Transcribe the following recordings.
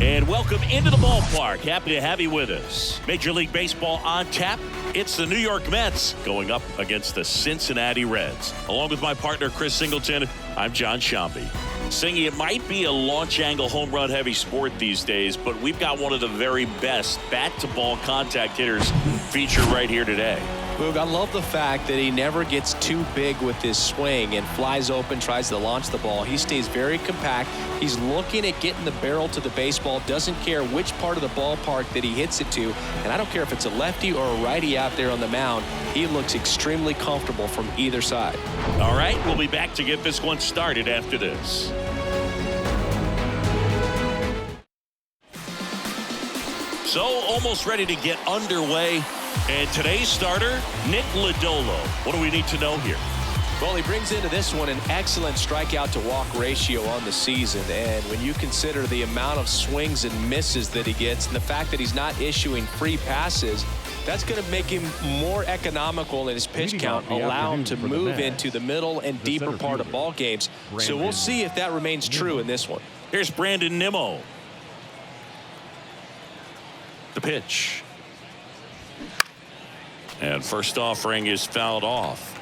And welcome into the ballpark. Happy to have you with us. Major League Baseball on tap. It's the New York Mets going up against the Cincinnati Reds. Along with my partner, Chris Singleton, I'm John Shambi. Singy, it might be a launch angle home run heavy sport these days, but we've got one of the very best bat-to-ball contact hitters featured right here today. Boog, I love the fact that he never gets too big with his swing and flies open, tries to launch the ball. He stays very compact. He's looking at getting the barrel to the baseball, doesn't care which part of the ballpark that he hits it to. And I don't care if it's a lefty or a righty out there on the mound. He looks extremely comfortable from either side. All right, we'll be back to get this one started after this. So, almost ready to get underway. And today's starter, Nick Lodolo. What do we need to know here? Well, he brings into this one an excellent strikeout to walk ratio on the season. And when you consider the amount of swings and misses that he gets and the fact that he's not issuing free passes, that's going to make him more economical in his pitch count, allow him to move into the middle and deeper part of ball games. So we'll see if that remains true in this one. Here's Brandon Nimmo. The pitch. And first offering is fouled off.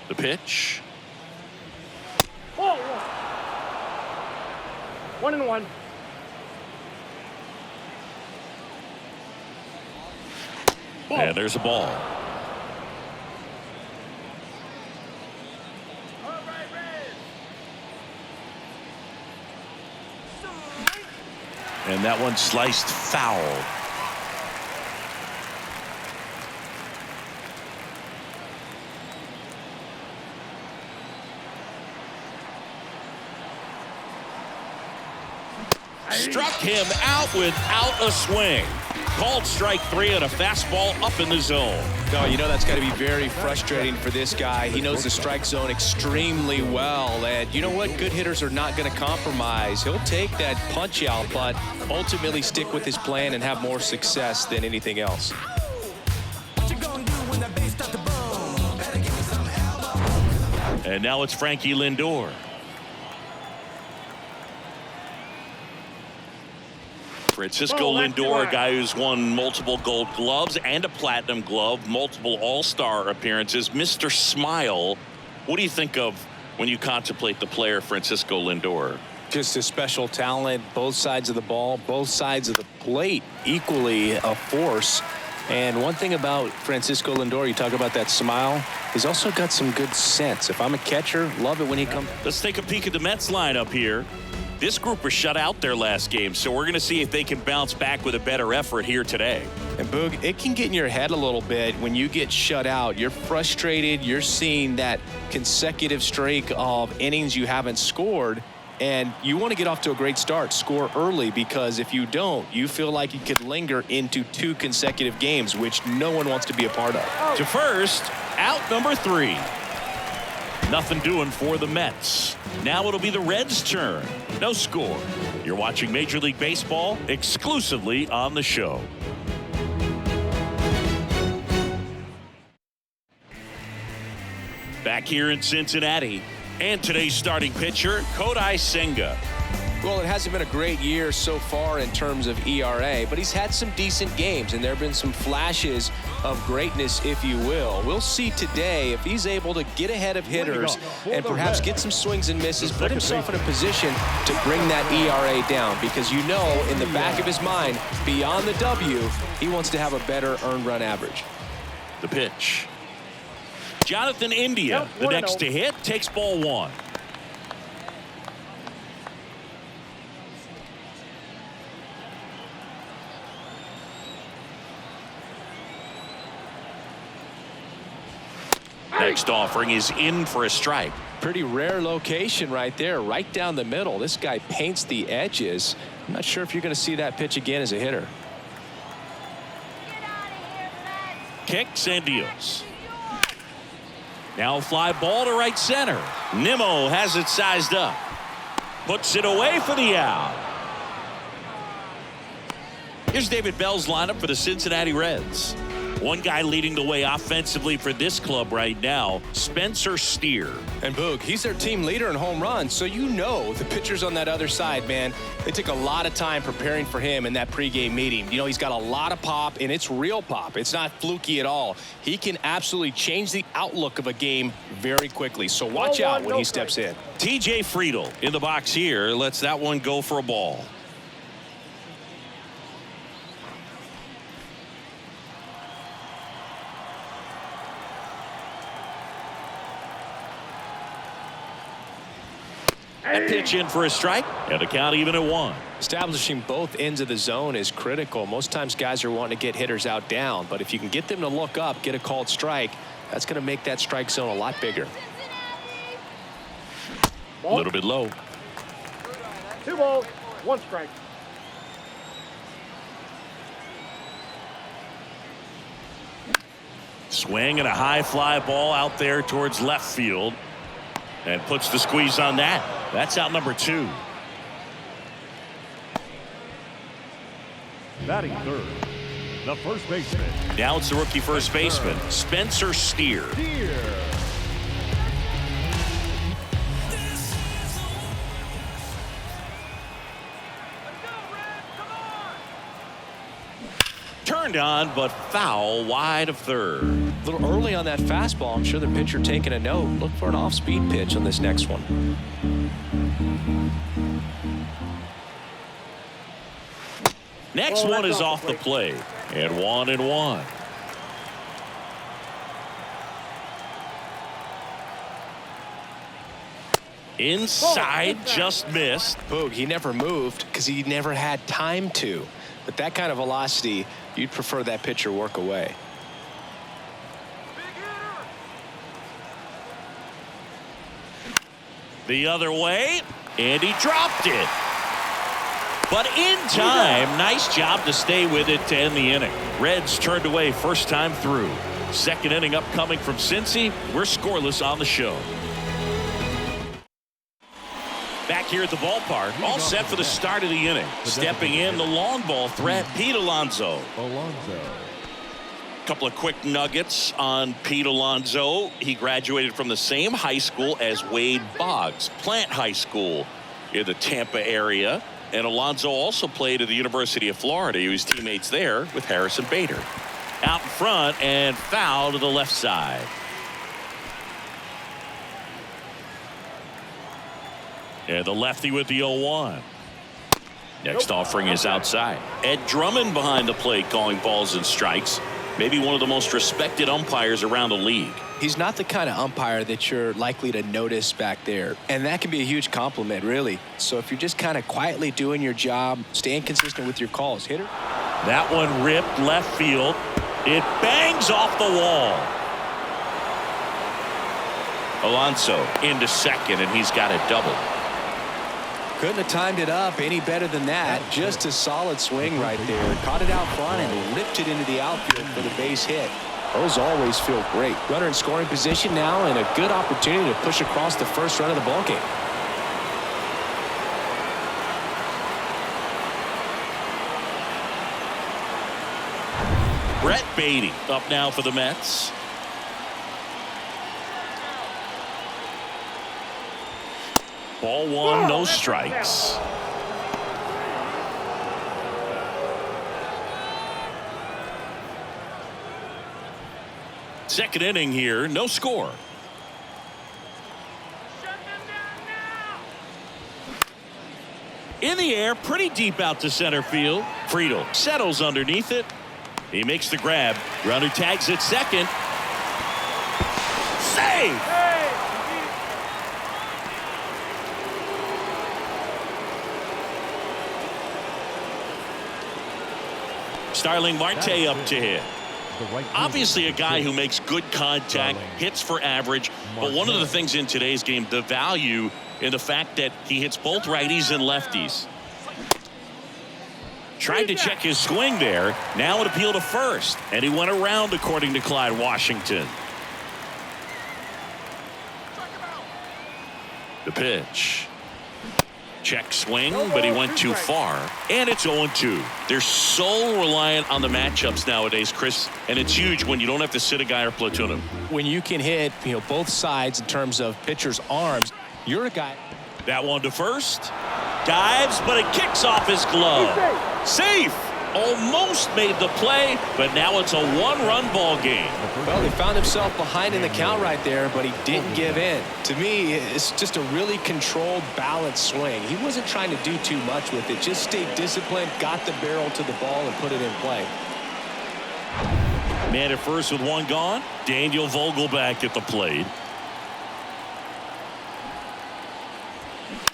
The pitch. Oh, 1-1. And there's a ball. And that one sliced foul. Struck him out without a swing. Called strike 3 and a fastball up in the zone. No, you know that's got to be very frustrating for this guy. He knows the strike zone extremely well. And you know what? Good hitters are not going to compromise. He'll take that punch out, but ultimately stick with his plan and have more success than anything else. And now it's Frankie Lindor. Francisco Lindor, a guy who's won multiple Gold Gloves and a Platinum Glove, multiple All-Star appearances. Mr. Smile, what do you think of when you contemplate the player Francisco Lindor? Just a special talent, both sides of the ball, both sides of the plate, equally a force. And one thing about Francisco Lindor, you talk about that smile, he's also got some good sense. If I'm a catcher, love it when he comes. Let's take a peek at the Mets lineup here. This group was shut out their last game, so we're going to see if they can bounce back with a better effort here today. And Boog, it can get in your head a little bit when you get shut out. You're frustrated. You're seeing that consecutive streak of innings you haven't scored, and you want to get off to a great start, score early, because if you don't, you feel like you could linger into 2 consecutive games, which no one wants to be a part of. To first, out number 3. Nothing doing for the Mets. Now it'll be the Reds' turn. No score. You're watching Major League Baseball exclusively on the show. Back here in Cincinnati. And today's starting pitcher, Kodai Senga. Well, it hasn't been a great year so far in terms of ERA, but he's had some decent games, and there have been some flashes of greatness, if you will. We'll see today if he's able to get ahead of hitters and perhaps get some swings and misses, put himself in a position to bring that ERA down, because you know in the back of his mind, beyond the W, he wants to have a better earned run average. The pitch. Jonathan India, the next to hit, takes ball one. Next offering is in for a strike. Pretty rare location right there, right down the middle. This guy paints the edges. I'm not sure if you're going to see that pitch again as a hitter. Kicks and deals. Now fly ball to right center. Nimmo has it sized up. Puts it away for the out. Here's David Bell's lineup for the Cincinnati Reds. One guy leading the way offensively for this club right now, Spencer Steer. And Boog, he's their team leader in home runs, so you know the pitchers on that other side, man, they took a lot of time preparing for him in that pregame meeting. You know, he's got a lot of pop, and it's real pop. It's not fluky at all. He can absolutely change the outlook of a game very quickly, so watch out when he steps in. TJ Friedel in the box here lets that one go for a ball. And pitch in for a strike, and the count even at one. Establishing both ends of the zone is critical. Most times guys are wanting to get hitters out down, but if you can get them to look up, get a called strike, that's going to make that strike zone a lot bigger. A little bit low. 2 balls, 1 strike. Swing and a high fly ball out there towards left field. And puts the squeeze on that. That's out number 2. Batting third, the first baseman. Now it's the rookie first baseman, Spencer Steer. Turned on, but foul wide of third. A little early on that fastball. I'm sure the pitcher taking a note. Look for an off-speed pitch on this next one. Next one is off the plate. And 1-1. Inside, just missed. Boog, he never moved because he never had time to. But that kind of velocity, you'd prefer that pitcher work away. The other way, and he dropped it. But in time, nice job to stay with it to end the inning. Reds turned away first time through. Second inning upcoming from Cincy. We're scoreless on the show. Back here at the ballpark, all set for the start of the inning. Stepping in, the long ball threat, Pete Alonso. Couple of quick nuggets on Pete Alonso. He graduated from the same high school as Wade Boggs, Plant High School in the Tampa area. And Alonso also played at the University of Florida. He was teammates there with Harrison Bader. Out in front and foul to the left side. And the lefty with the 0-1. Next offering is outside. Ed Drummond behind the plate calling balls and strikes. Maybe one of the most respected umpires around the league. He's not the kind of umpire that you're likely to notice back there. And that can be a huge compliment, really. So if you're just kind of quietly doing your job, staying consistent with your calls. Hitter? That one ripped left field. It bangs off the wall. Alonso into second, and he's got a double. Couldn't have timed it up any better than that. Just a solid swing right there. Caught it out front and lifted into the outfield for the base hit. Those always feel great. Runner in scoring position now and a good opportunity to push across the first run of the ballgame. Brett Beatty up now for the Mets. Ball one, no strikes. Second inning here, no score. In the air, pretty deep out to center field. Friedel settles underneath it. He makes the grab. Runner tags at second. Save! Starling Marte up to hit. Obviously a guy who makes good contact, hits for average, but one of the things in today's game, the value in the fact that he hits both righties and lefties. Tried to check his swing there. Now an appeal to first, and he went around according to Clyde Washington. The pitch. Check swing, but he went too far, and it's 0-2. They're so reliant on the matchups nowadays, Chris, and it's huge when you don't have to sit a guy or platoon him. When you can hit, both sides in terms of pitcher's arms, you're a guy. That one to first. Dives, but it kicks off his glove. Safe! Almost made the play, but now it's a one-run ball game. Well, he found himself behind in the count right there, but he didn't give in. To me, it's just a really controlled, balanced swing. He wasn't trying to do too much with it. Just stayed disciplined, got the barrel to the ball, and put it in play. Man at first with one gone. Daniel Vogelback at the plate.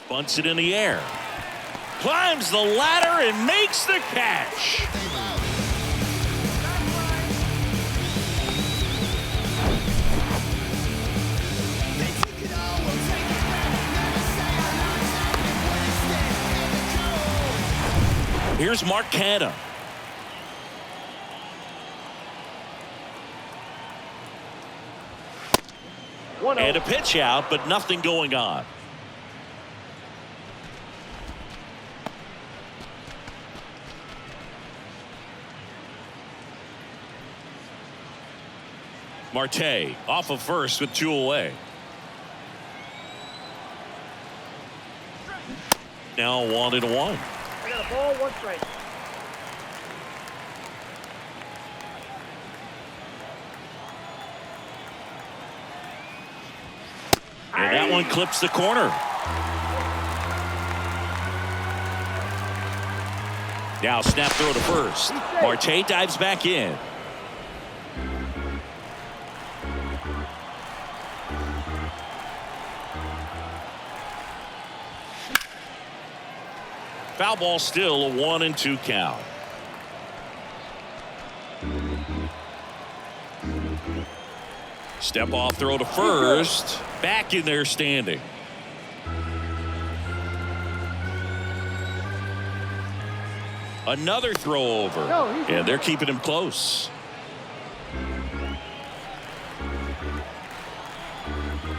Bunts it in the air. Climbs the ladder and makes the catch. Here's Mark Canha. And a pitch out, but nothing going on. Marte off of first with 2 away. Now 1-1. I got a ball, 1 strike. And that one clips the corner. Now snap throw to first. Marte dives back in. Foul ball, still a 1-2 count. Step off throw to first. Back in there standing. Another throw over. And they're keeping him close.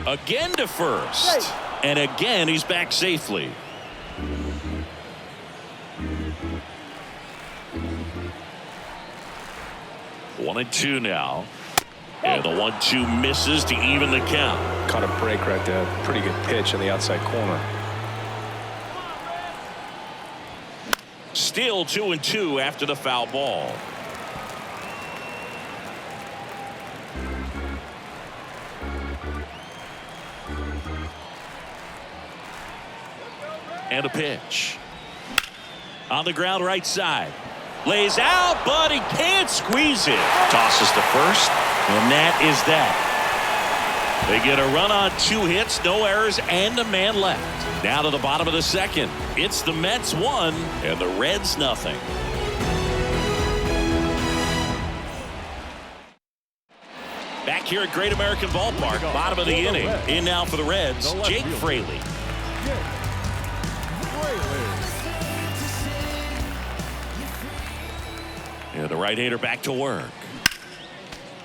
Again to first. And again he's back safely. One and two now. And the 1-2 misses to even the count. Caught a break right there. Pretty good pitch on the outside corner. Still 2-2 after the foul ball. And a pitch. On the ground right side. Lays out, but he can't squeeze it. Tosses to first, and that is that. They get a run on 2 hits, no errors, and a man left. Now to the bottom of the second. It's the Mets 1 and the Reds nothing. Back here at Great American Ballpark, bottom of the inning. In now for the Reds, Jake Fraley. And the right-hander back to work.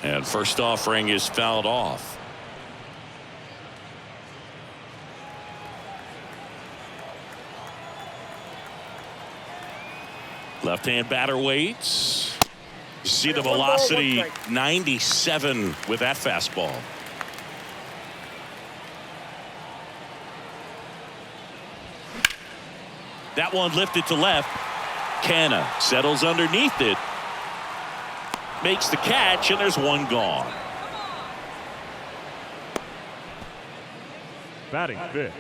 And first offering is fouled off. Left-hand batter waits. You see the velocity, 97 with that fastball. That one lifted to left. Canha settles underneath it. Makes the catch, and there's one gone. Batting fifth,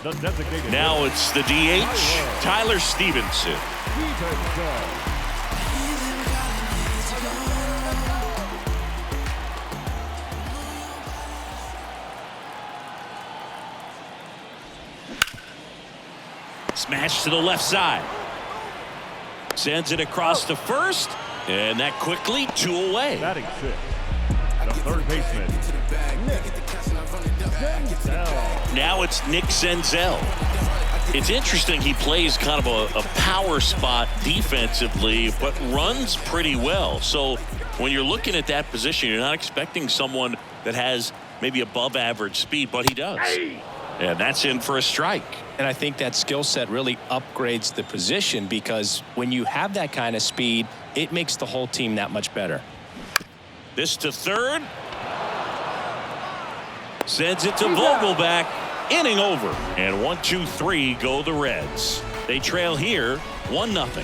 the designated. Now it's the DH, Tyler Stevenson. Smash to the left side. Sends it across to first, and that quickly 2 away. Batting sixth, the third baseman. Now it's Nick Senzel. It's interesting, he plays kind of a power spot defensively, but runs pretty well. So when you're looking at that position, you're not expecting someone that has maybe above average speed, but he does. And that's in for a strike. And I think that skill set really upgrades the position, because when you have that kind of speed, it makes the whole team that much better. This to third. Sends it to Vogelback. Inning over. And 1-2-3 go the Reds. They trail here 1-0.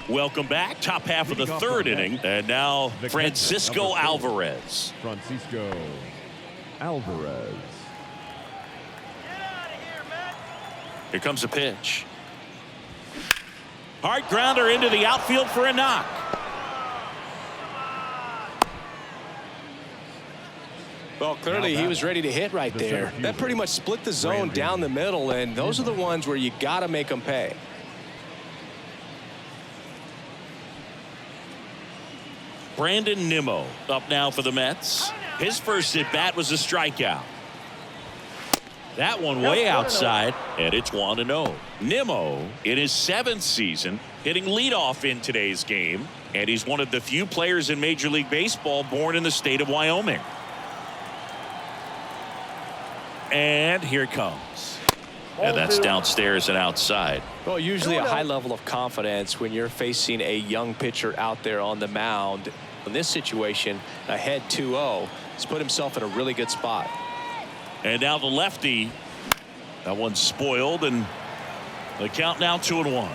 Welcome back. Top half of the third inning. And now Francisco Alvarez. Francisco Alvarez. Here comes a pitch. Hard grounder into the outfield for a knock. Well, clearly he was ready to hit right there. That pretty much split the zone down the middle, and those are the ones where you got to make them pay. Brandon Nimmo up now for the Mets. His first at bat was a strikeout. That one way outside, and it's 1-0. Nimmo in his 7th season hitting leadoff in today's game, and he's one of the few players in Major League Baseball born in the state of Wyoming. And here it comes. And that's downstairs and outside. Well, usually a high level of confidence when you're facing a young pitcher out there on the mound. In this situation, ahead 2-0, he's put himself in a really good spot. And now the lefty. That one's spoiled, and the count now 2-1.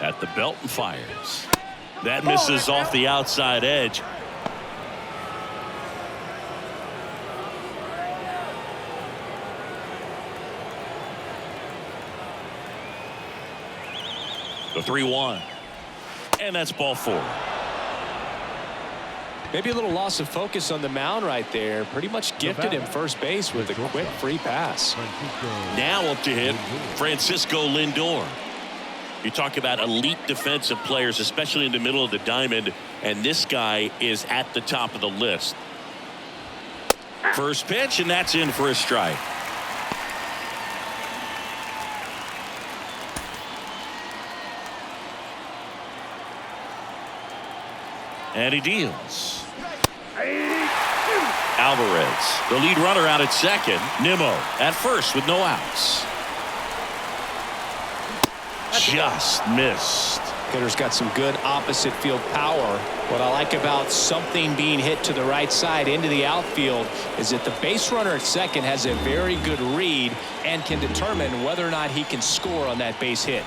At the belt and fires. That misses off the outside edge. The 3-1. And that's ball 4. Maybe a little loss of focus on the mound right there. Pretty much gifted him first base with a quick free pass. Now up to hit Francisco Lindor. You talk about elite defensive players, especially in the middle of the diamond, and this guy is at the top of the list. First pitch, and that's in for a strike. And he deals. Alvarez, the lead runner out at second. Nimmo at first with no outs. Just missed. Hitter's got some good opposite field power. What I like about something being hit to the right side into the outfield is that the base runner at second has a very good read and can determine whether or not he can score on that base hit.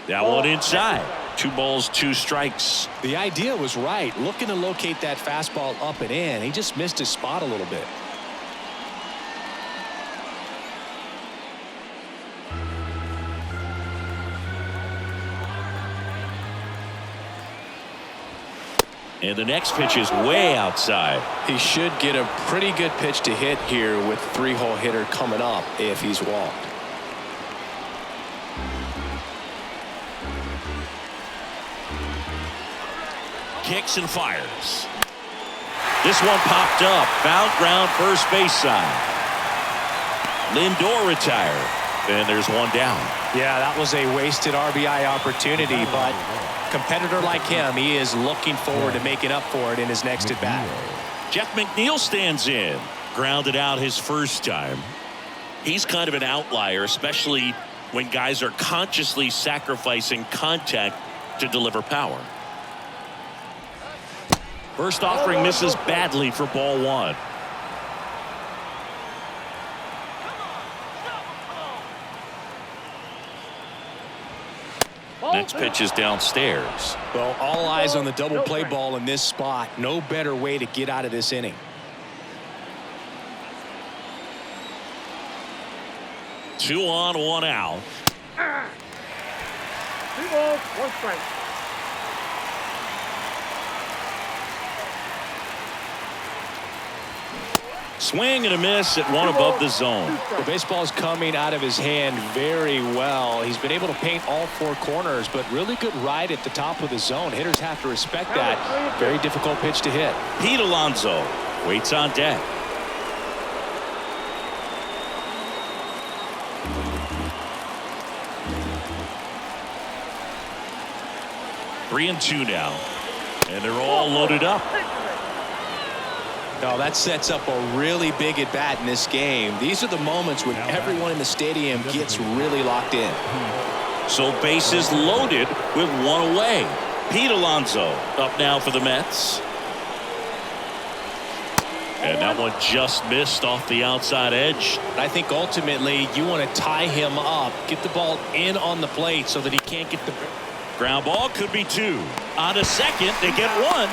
That one inside. 2 balls, 2 strikes. The idea was right. Looking to locate that fastball up and in. He just missed his spot a little bit. And the next pitch is way outside. He should get a pretty good pitch to hit here with 3-hole hitter coming up if he's walked. Kicks and fires. This one popped up. Foul ground first base side. Lindor retired. And there's one down. Yeah, that was a wasted RBI opportunity, but competitor like him, he is looking forward to making up for it in his next at bat. Jeff McNeil stands in. Grounded out his first time. He's kind of an outlier, especially when guys are consciously sacrificing contact to deliver power. First offering misses badly for ball 1. Next pitch is downstairs. Well, all eyes on the double play ball in this spot. No better way to get out of this inning. 2 on, 1 out. 2 balls, 1 strike. Swing and a miss at 1 above the zone. The baseball's coming out of his hand very well. He's been able to paint all 4 corners, but really good ride at the top of the zone. Hitters have to respect that. Very difficult pitch to hit. Pete Alonso waits on deck. Three and 2 now, and they're all loaded up. No, that sets up a really big at bat in this game. These are the moments when everyone in the stadium gets really locked in. So bases loaded with 1 away. Pete Alonso up now for the Mets. And that one just missed off the outside edge. I think ultimately you want to tie him up, get the ball in on the plate so that he can't get the ground ball. Could be 2. On to second, they get 1.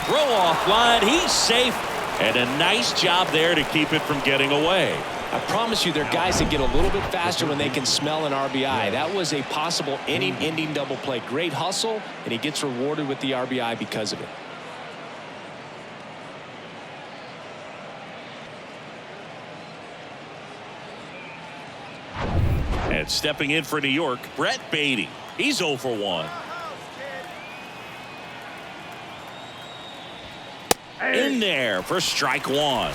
Throw off line, he's safe. And a nice job there to keep it from getting away. I promise you, there are guys that get a little bit faster when they can smell an RBI. That was a possible inning-ending double play. Great hustle, and he gets rewarded with the RBI because of it. And stepping in for New York, Brett Beatty. He's 0 for 1. In there for strike 1.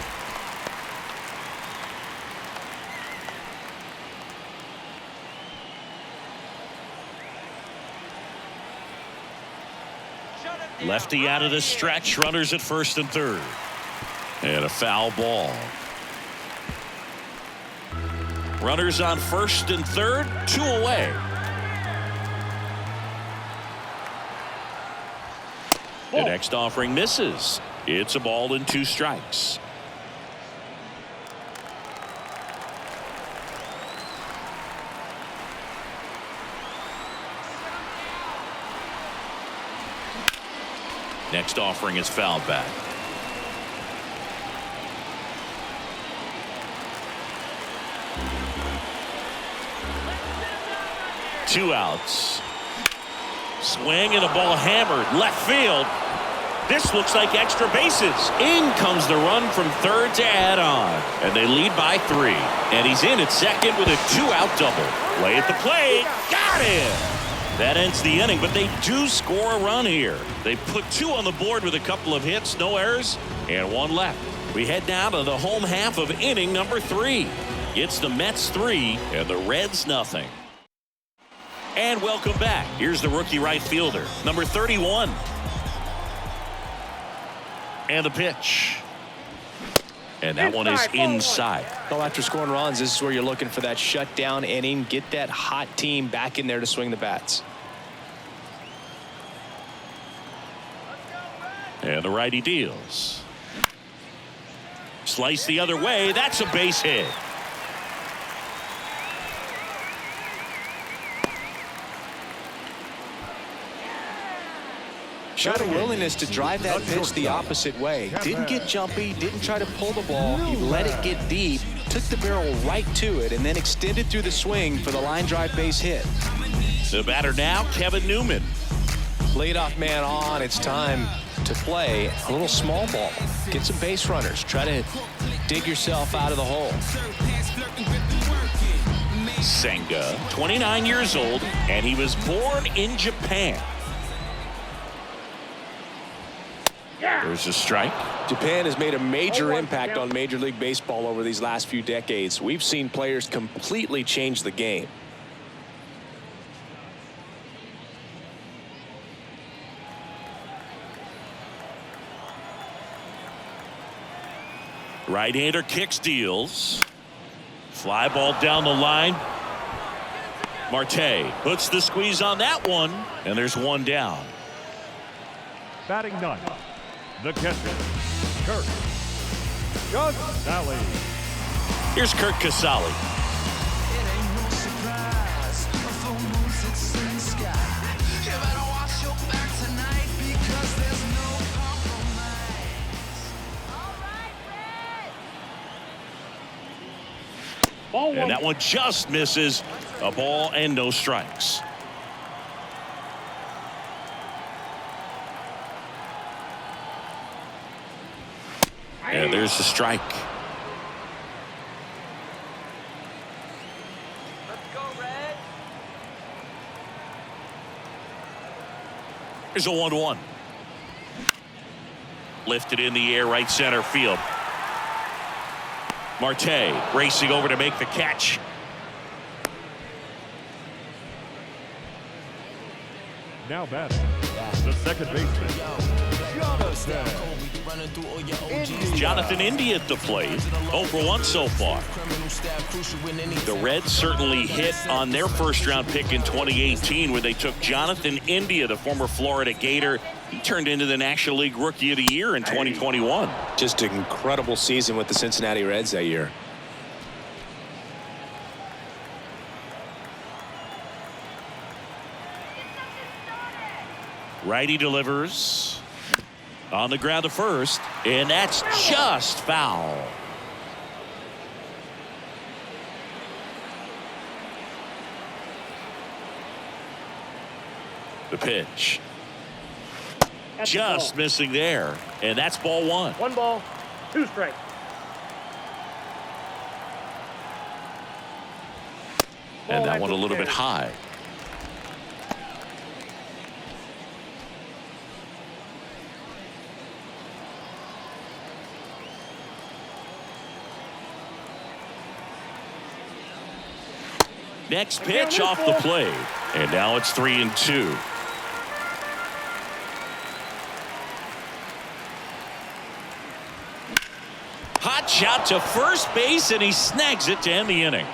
Lefty out of the stretch. Runners at first and third. And a foul ball. Runners on first and third. 2 away. The next offering misses. It's a ball and 2 strikes. Next offering is fouled back. Two outs. Swing and a ball hammered left field. This looks like extra bases. In comes the run from third to add on. And they lead by 3. And he's in at second with a 2-out double. Play at the plate. Got him. That ends the inning, but they do score a run here. They put 2 on the board with a couple of hits, no errors, and 1 left. We head now to the home half of inning number 3. It's the Mets 3 and the Reds nothing. And welcome back. Here's the rookie right fielder, number 31. And the pitch. And that one is inside. Well, after scoring runs, this is where you're looking for that shutdown inning. Get that hot team back in there to swing the bats. And the righty deals. Slice the other way. That's a base hit. Showed a willingness to drive that pitch the opposite way. Didn't get jumpy, didn't try to pull the ball. He let it get deep, took the barrel right to it, and then extended through the swing for the line drive base hit. The batter now, Kevin Newman. Leadoff man on. It's time to play a little small ball. Get some base runners. Try to dig yourself out of the hole. Senga, 29 years old, and he was born in Japan. There's a strike. Japan has made a major impact on Major League Baseball over these last few decades. We've seen players completely change the game. Right-hander kicks, deals. Fly ball down the line. Marte puts the squeeze on that one, and there's 1 down. Batting ninth, the catcher, Kurt Casale. Here's Kurt Casale. Ball And one. that one just misses. A ball and no strikes. And there's the strike. Let's go, Red. Here's a 1-1. Lifted in the air, right center field. Marte racing over to make the catch. Now batting, the second baseman, Jonathan India at the plate. 0 for 1 so far. The Reds certainly hit on their first-round pick in 2018 when they took Jonathan India, the former Florida Gator. He turned into the National League Rookie of the Year in 2021. Just an incredible season with the Cincinnati Reds that year. Righty delivers on the ground to first, and that's just foul. The pitch That's the just ball. missing there, and that's ball 1. 1 ball, 2 strikes. And Ball that one a at little bit the high. Next pitch off the plate, and now it's 3-2. Hot shot to first base, and he snags it to end the inning.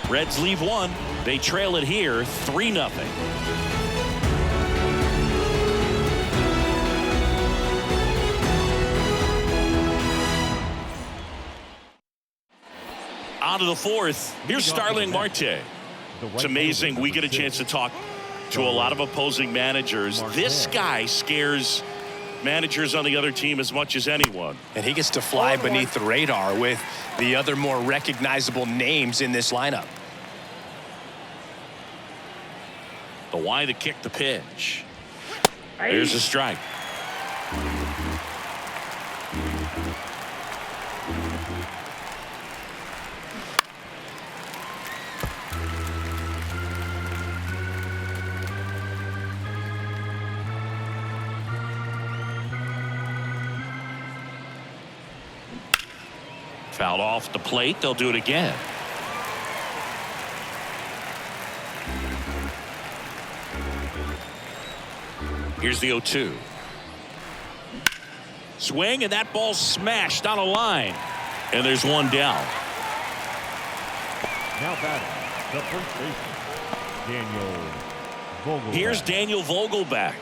Reds leave 1. They trail it here 3-0. On to the 4th. Here's Starling Marte. It's amazing. We get a chance to talk to a lot of opposing managers. This guy scares managers on the other team as much as anyone. And he gets to fly beneath the radar with the other more recognizable names in this lineup. The wide to kick the pitch. There's a strike. Fouled off the plate. They'll do it again. Here's the 0-2. Swing, and that ball smashed on a line. And there's one down. now batting, the first baseman, Daniel Vogelbach. Here's Daniel Vogelbach.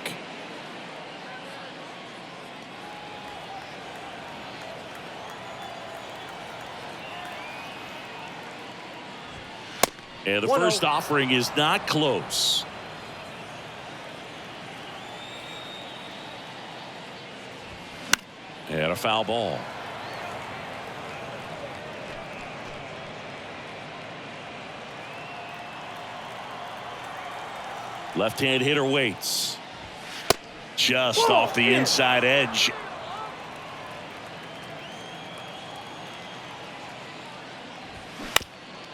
And the first offering is not close. And a foul ball. Left-hand hitter waits. Just off the inside edge.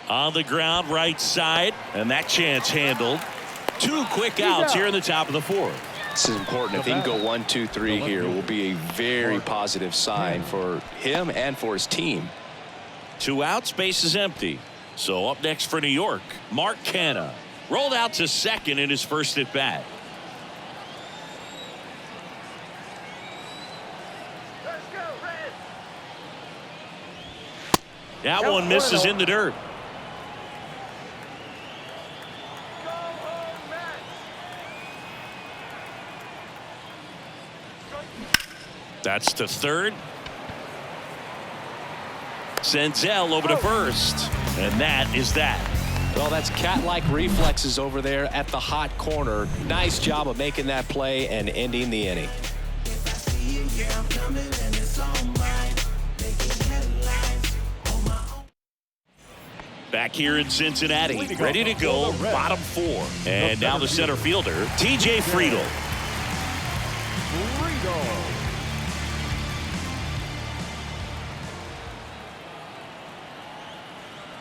On the ground, right side, and that chance handled. 2 quick outs here in the top of the 4th. This is important. If he can go 1, 2, 3 here, will be a very positive sign for him and for his team. 2 outs, base is empty. So up next for New York, Mark Canha. Rolled out to second in his first at bat. Let's go, Red. That one misses in the dirt. Go home, Matt. That's to third. Senzel over to first. And that is that. Well, that's cat-like reflexes over there at the hot corner. Nice job of making that play and ending the inning. back here in Cincinnati, ready to go, bottom 4. And now the center fielder, TJ Friedel.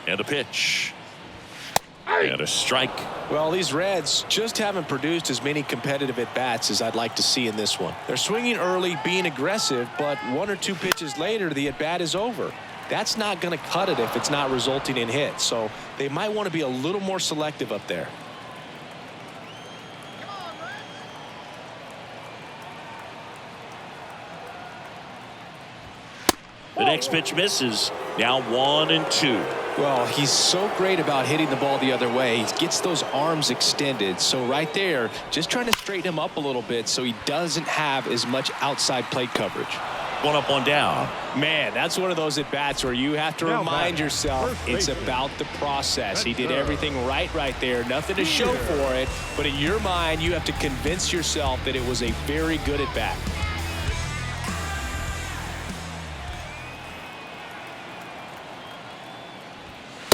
And a pitch. And a strike. Well, these Reds just haven't produced as many competitive at-bats as I'd like to see in this one. They're swinging early, being aggressive, but 1 or 2 pitches later, the at-bat is over. That's not going to cut it if it's not resulting in hits. So they might want to be a little more selective up there. The next pitch misses. Now 1-2. Well, he's so great about hitting the ball the other way. He gets those arms extended. So right there, just trying to straighten him up a little bit so he doesn't have as much outside plate coverage. 1 up, 1 down. Man, that's one of those at-bats where you have to remind yourself it's about the process. He did everything right there. Nothing to show for it. But in your mind, you have to convince yourself that it was a very good at-bat.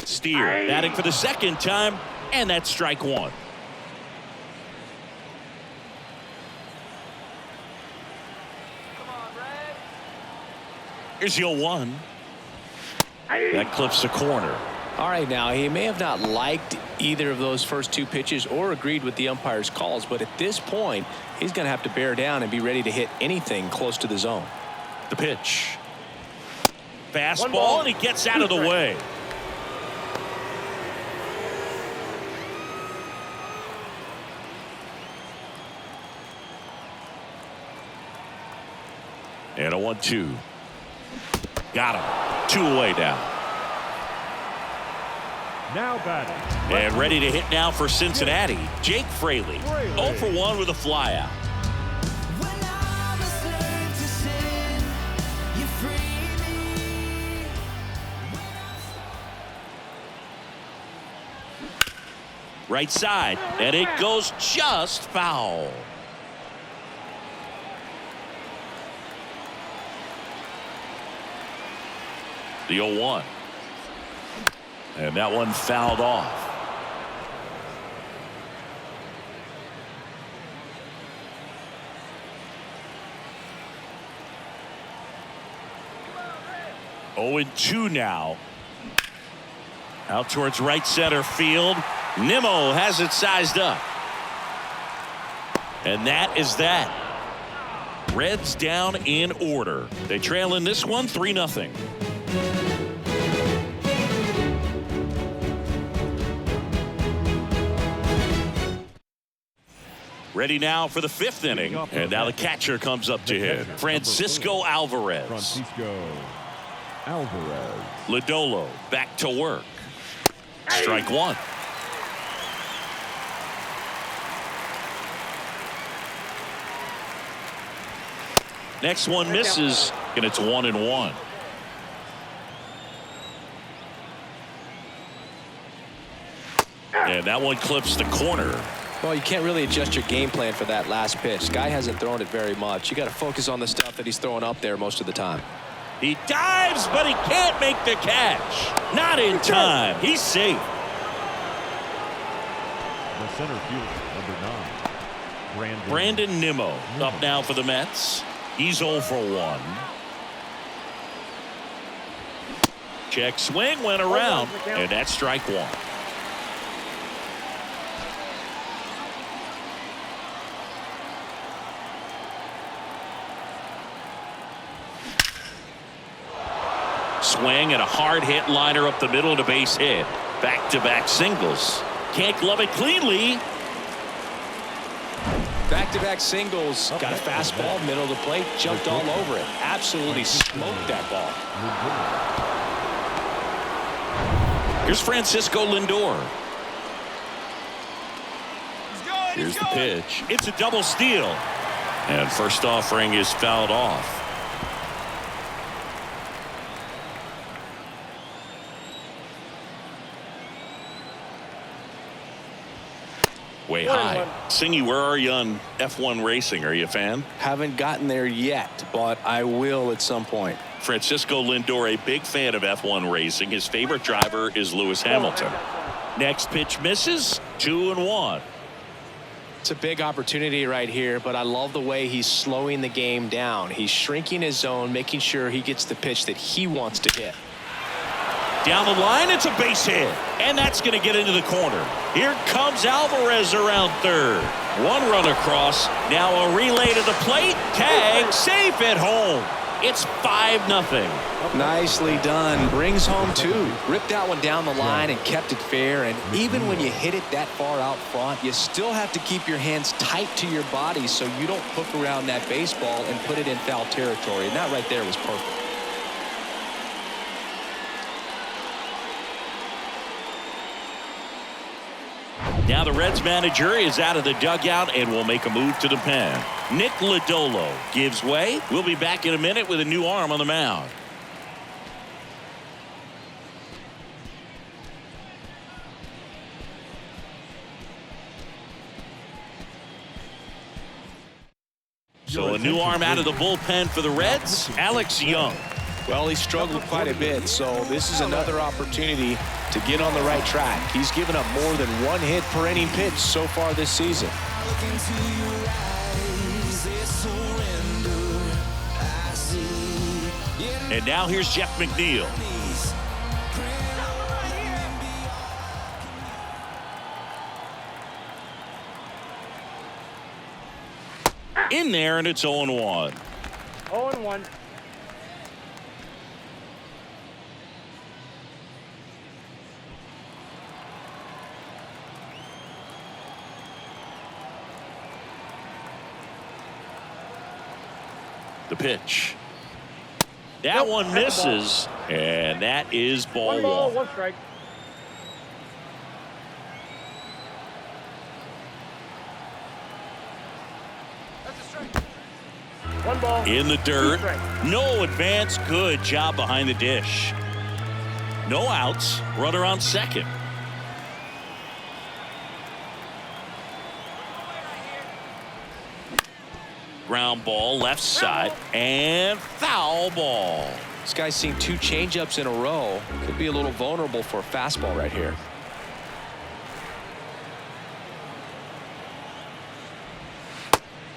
Steer batting for the second time, and that's strike 1. Here's the 0-1. That clips the corner. All right, now, he may have not liked either of those first 2 pitches or agreed with the umpire's calls, but at this point, he's going to have to bear down and be ready to hit anything close to the zone. The pitch. Fastball, and he gets out of the way. And a 1-2. Got him. 2 away now. Now batting. And ready to hit now for Cincinnati, Jake Fraley. 0 for 1 with a flyout. Right side, and it goes just foul. The 0-1. And that one fouled off. Oh, 0-2 now. Out towards right center field. Nimmo has it sized up. And that is that. Reds down in order. They trail in this one 3-0. Ready now for the 5th inning. And now the catcher comes up to hit. Francisco Alvarez. Lodolo back to work. Strike 1. Next one misses, and it's 1-1. And that one clips the corner. Well, you can't really adjust your game plan for that last pitch. Guy hasn't thrown it very much. You got to focus on the stuff that he's throwing up there most of the time. He dives, but he can't make the catch. Not in time. He's safe. The center fielder, number 9, Brandon Nimmo up now for the Mets. He's 0 for 1. Check swing went around, and that's strike 1. Swing and a hard hit liner up the middle and a base hit. Back-to-back singles. Can't glove it cleanly. Back-to-back singles. Got a fastball, middle of the plate, jumped all over it. Absolutely smoked that ball. Here's Francisco Lindor. Here's the pitch. It's a double steal. And first offering is fouled off. Way 1 high. and 1. Singy, where are you on F1 racing? Are you a fan? Haven't gotten there yet, but I will at some point. Francisco Lindor, a big fan of F1 racing. His favorite driver is Lewis Hamilton. Next pitch misses. 2-1. It's a big opportunity right here, but I love the way he's slowing the game down. He's shrinking his zone, making sure he gets the pitch that he wants to hit. Down the line, it's a base hit, and that's going to get into the corner. Here comes Alvarez around third. One run across. Now a relay to the plate. Tag, safe at home. It's 5-0. Nicely done. Brings home 2. Ripped that one down the line and kept it fair. And even when you hit it that far out front, you still have to keep your hands tight to your body so you don't hook around that baseball and put it in foul territory. And that right there was perfect. Now the Reds manager is out of the dugout and will make a move to the pen. Nick Lodolo gives way. We'll be back in a minute with a new arm on the mound. So a new arm out of the bullpen for the Reds, Alex Young. Well, he struggled quite a bit, so this is another opportunity to get on the right track. He's given up more than 1 hit per inning pitch so far this season. And now here's Jeff McNeil. In there, and it's 0-1. 0-1. The pitch. That one misses, and that is ball 1 ball, 1. 1 strike. That's a strike. 1 ball. In the dirt. 2 strikes. No advance. Good job behind the dish. No outs. Runner on second. Ground ball left side and foul ball. This guy's seen 2 changeups in a row. Could be a little vulnerable for a fastball right here.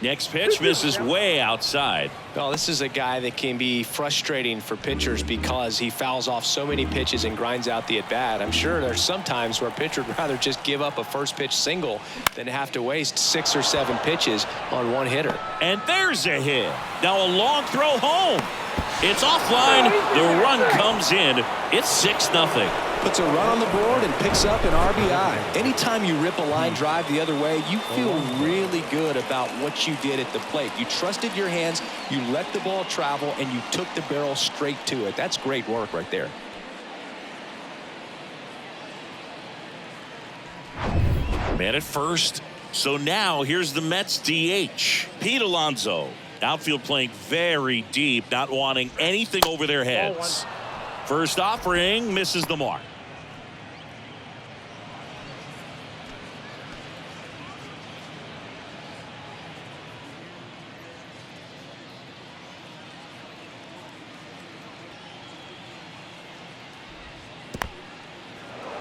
Next pitch misses way outside. Well, this is a guy that can be frustrating for pitchers because he fouls off so many pitches and grinds out the at-bat. I'm sure there's some times where a pitcher would rather just give up a first pitch single than have to waste 6 or 7 pitches on 1 hitter. And there's a hit. Now a long throw home. It's offline. The run comes in. It's 6-0. Puts a run on the board and picks up an RBI. Anytime you rip a line drive the other way, you feel really good about what you did at the plate. You trusted your hands, you let the ball travel, and you took the barrel straight to it. That's great work right there. Man at first. So now here's the Mets DH, Pete Alonso. Outfield playing very deep, not wanting anything over their heads. First offering misses the mark.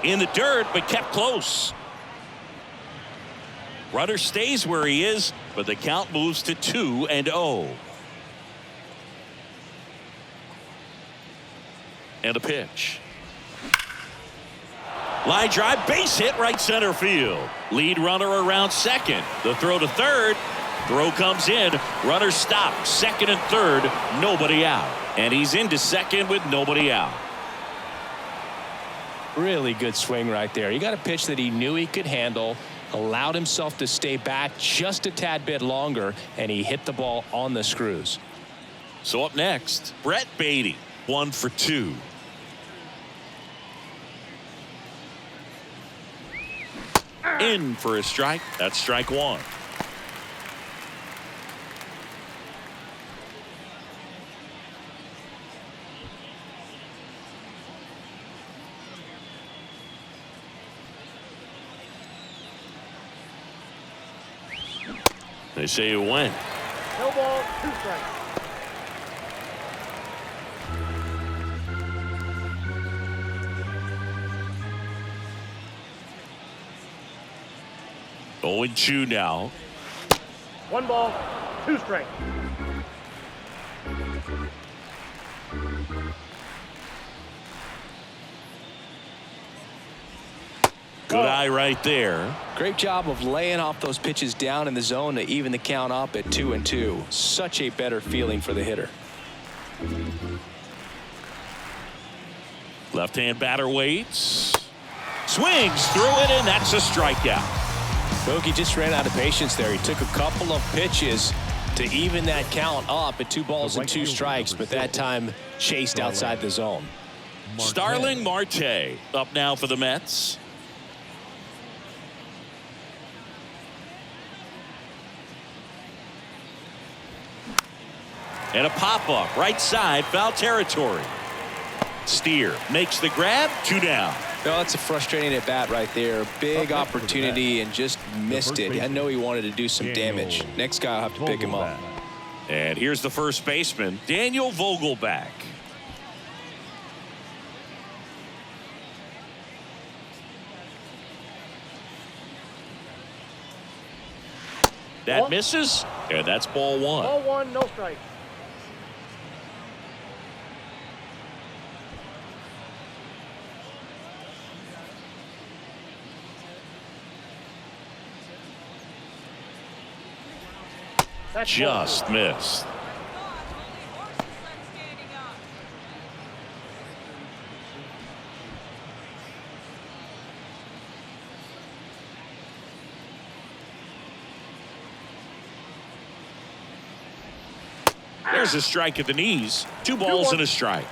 In the dirt, but kept close. Runner stays where he is, but the count moves to 2-0. And a pitch. Line drive, base hit, right center field. Lead runner around second. The throw to third. Throw comes in. Runner stopped. Second and third. Nobody out. And he's into second with nobody out. Really good swing right there. He got a pitch that he knew he could handle, allowed himself to stay back just a tad bit longer, and he hit the ball on the screws. So up next, Brett Beatty, 1 for 2. In for a strike. That's strike 1. They say you win. No ball, 2 strikes. Oh, 2 now. 1 ball, 2 strikes. Good eye right there. Great job of laying off those pitches down in the zone to even the count up at 2-2. Such a better feeling for the hitter. Left-hand batter waits. Swings through it, and that's a strikeout. Bogey just ran out of patience there. He took a couple of pitches to even that count up at 2 balls and 2 strikes, but that time chased outside the zone. Starling Marte up now for the Mets. And a pop-up, right side, foul territory. Steer makes the grab, 2 down. No, that's a frustrating at bat right there. Big opportunity and just missed it. I know he wanted to do some damage. Next guy will have to pick him up. And here's the first baseman, Daniel Vogelback. That misses, and that's ball 1. Ball 1, no strikes. That's Just missed. There's a strike at the knees. 2 balls and a strike.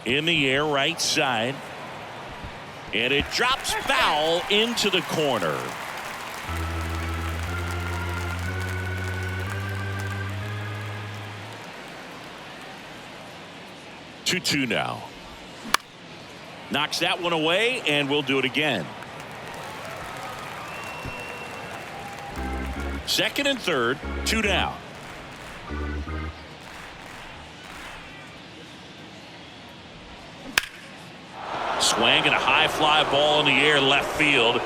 In the air, right side. And it drops foul into the corner. Two now. Knocks that one away, and we'll do it again. Second and third, 2 down. Swing and a high fly ball in the air left field,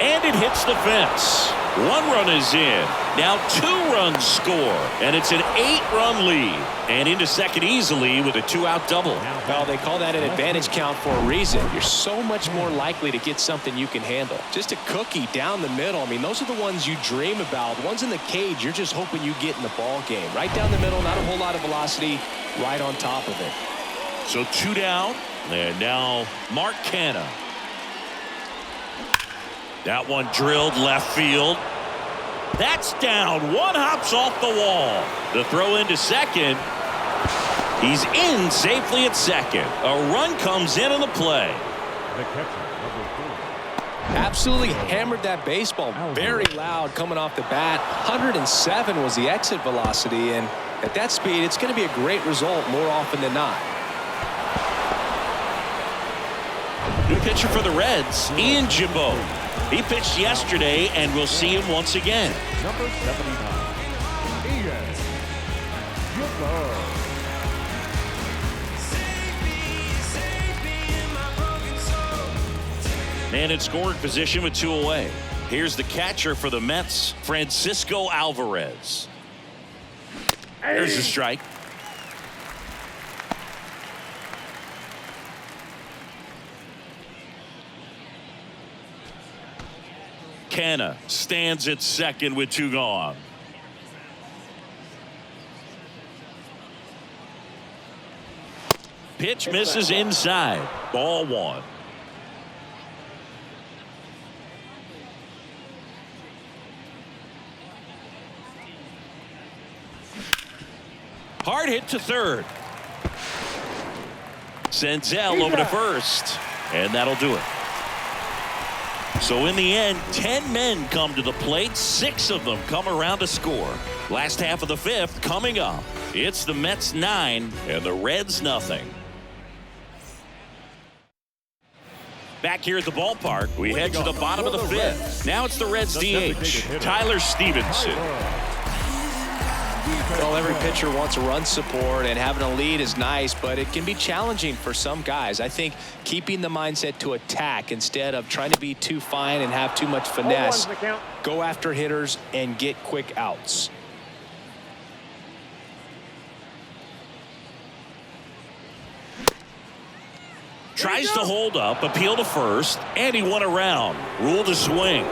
and it hits the fence. 1 run is in. Now 2 runs score, and it's an 8-run lead. And into second easily with a 2-out double. Well, they call that an advantage count for a reason. You're so much more likely to get something you can handle. Just a cookie down the middle. I mean, those are the ones you dream about. The ones in the cage, you're just hoping you get in the ball game. Right down the middle, not a whole lot of velocity, right on top of it. So 2 down, and now Mark Canha. That one drilled left field. That's down. 1 hops off the wall. The throw into second. He's in safely at second. A run comes in on the play. The catcher, number 4. Absolutely hammered that baseball. Very loud coming off the bat. 107 was the exit velocity, and at that speed, it's going to be a great result more often than not. New pitcher for the Reds, Ian Jibbo. He pitched yesterday, and we'll see him once again. Number 79, Ian Jibbo. Man in scoring position with 2 away. Here's the catcher for the Mets, Francisco Alvarez. There's a strike. Canha stands at second with 2 gone. Pitch misses inside. Ball 1. Hard hit to third. Senzel over to first, and that'll do it. So in the end, 10 men come to the plate. 6 of them come around to score. Last half of the 5th coming up. It's the Mets 9 and the Reds nothing. Back here at the ballpark, we head to the bottom of the fifth. Now it's the Reds DH, Tyler Stevenson. Well, every pitcher wants run support, and having a lead is nice, but it can be challenging for some guys. I think keeping the mindset to attack instead of trying to be too fine and have too much finesse, go after hitters and get quick outs. Tries to hold up, appeal to first, and he won around. Rule to swing.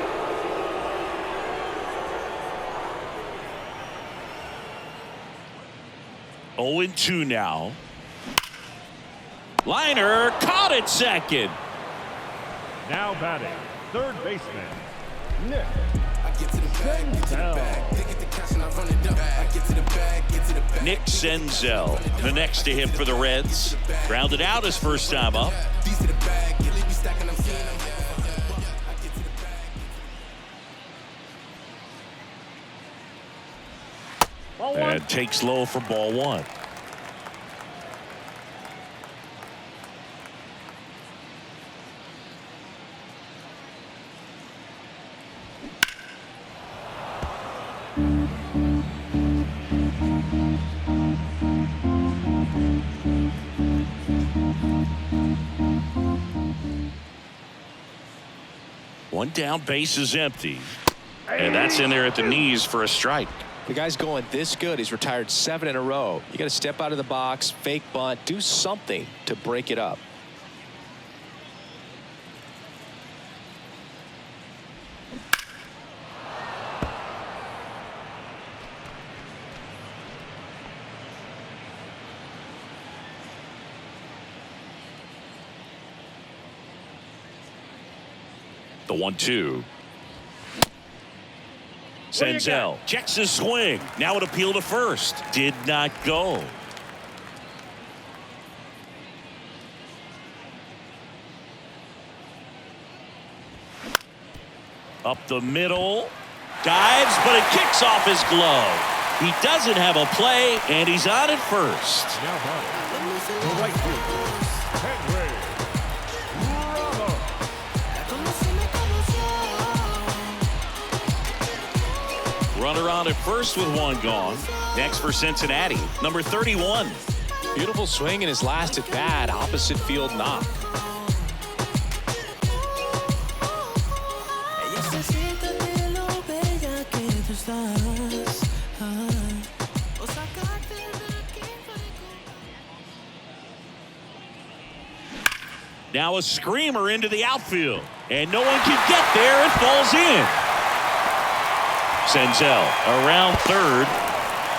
Oh and 2 now. Liner caught at second. Now batting, third baseman, Nick. Nick Senzel, the next to hit for the Reds. Grounded out his first time up. And takes low for ball one. One down, base is empty. And that's in there at the knees for a strike. The guy's going this good. He's retired 7 in a row. You got to step out of the box, fake bunt, do something to break it up. The 1-2. Senzel checks his swing. Now an appeal to first. Did not go. Up the middle. Dives, but it kicks off his glove. He doesn't have a play, and he's on at first. Now batting, the right fielder, Henry. Runner on at first with one gone. Next for Cincinnati, number 31. Beautiful swing in his last at bat. Opposite field knock. Now a screamer into the outfield. And no one can get there. It falls in. Senzel around third.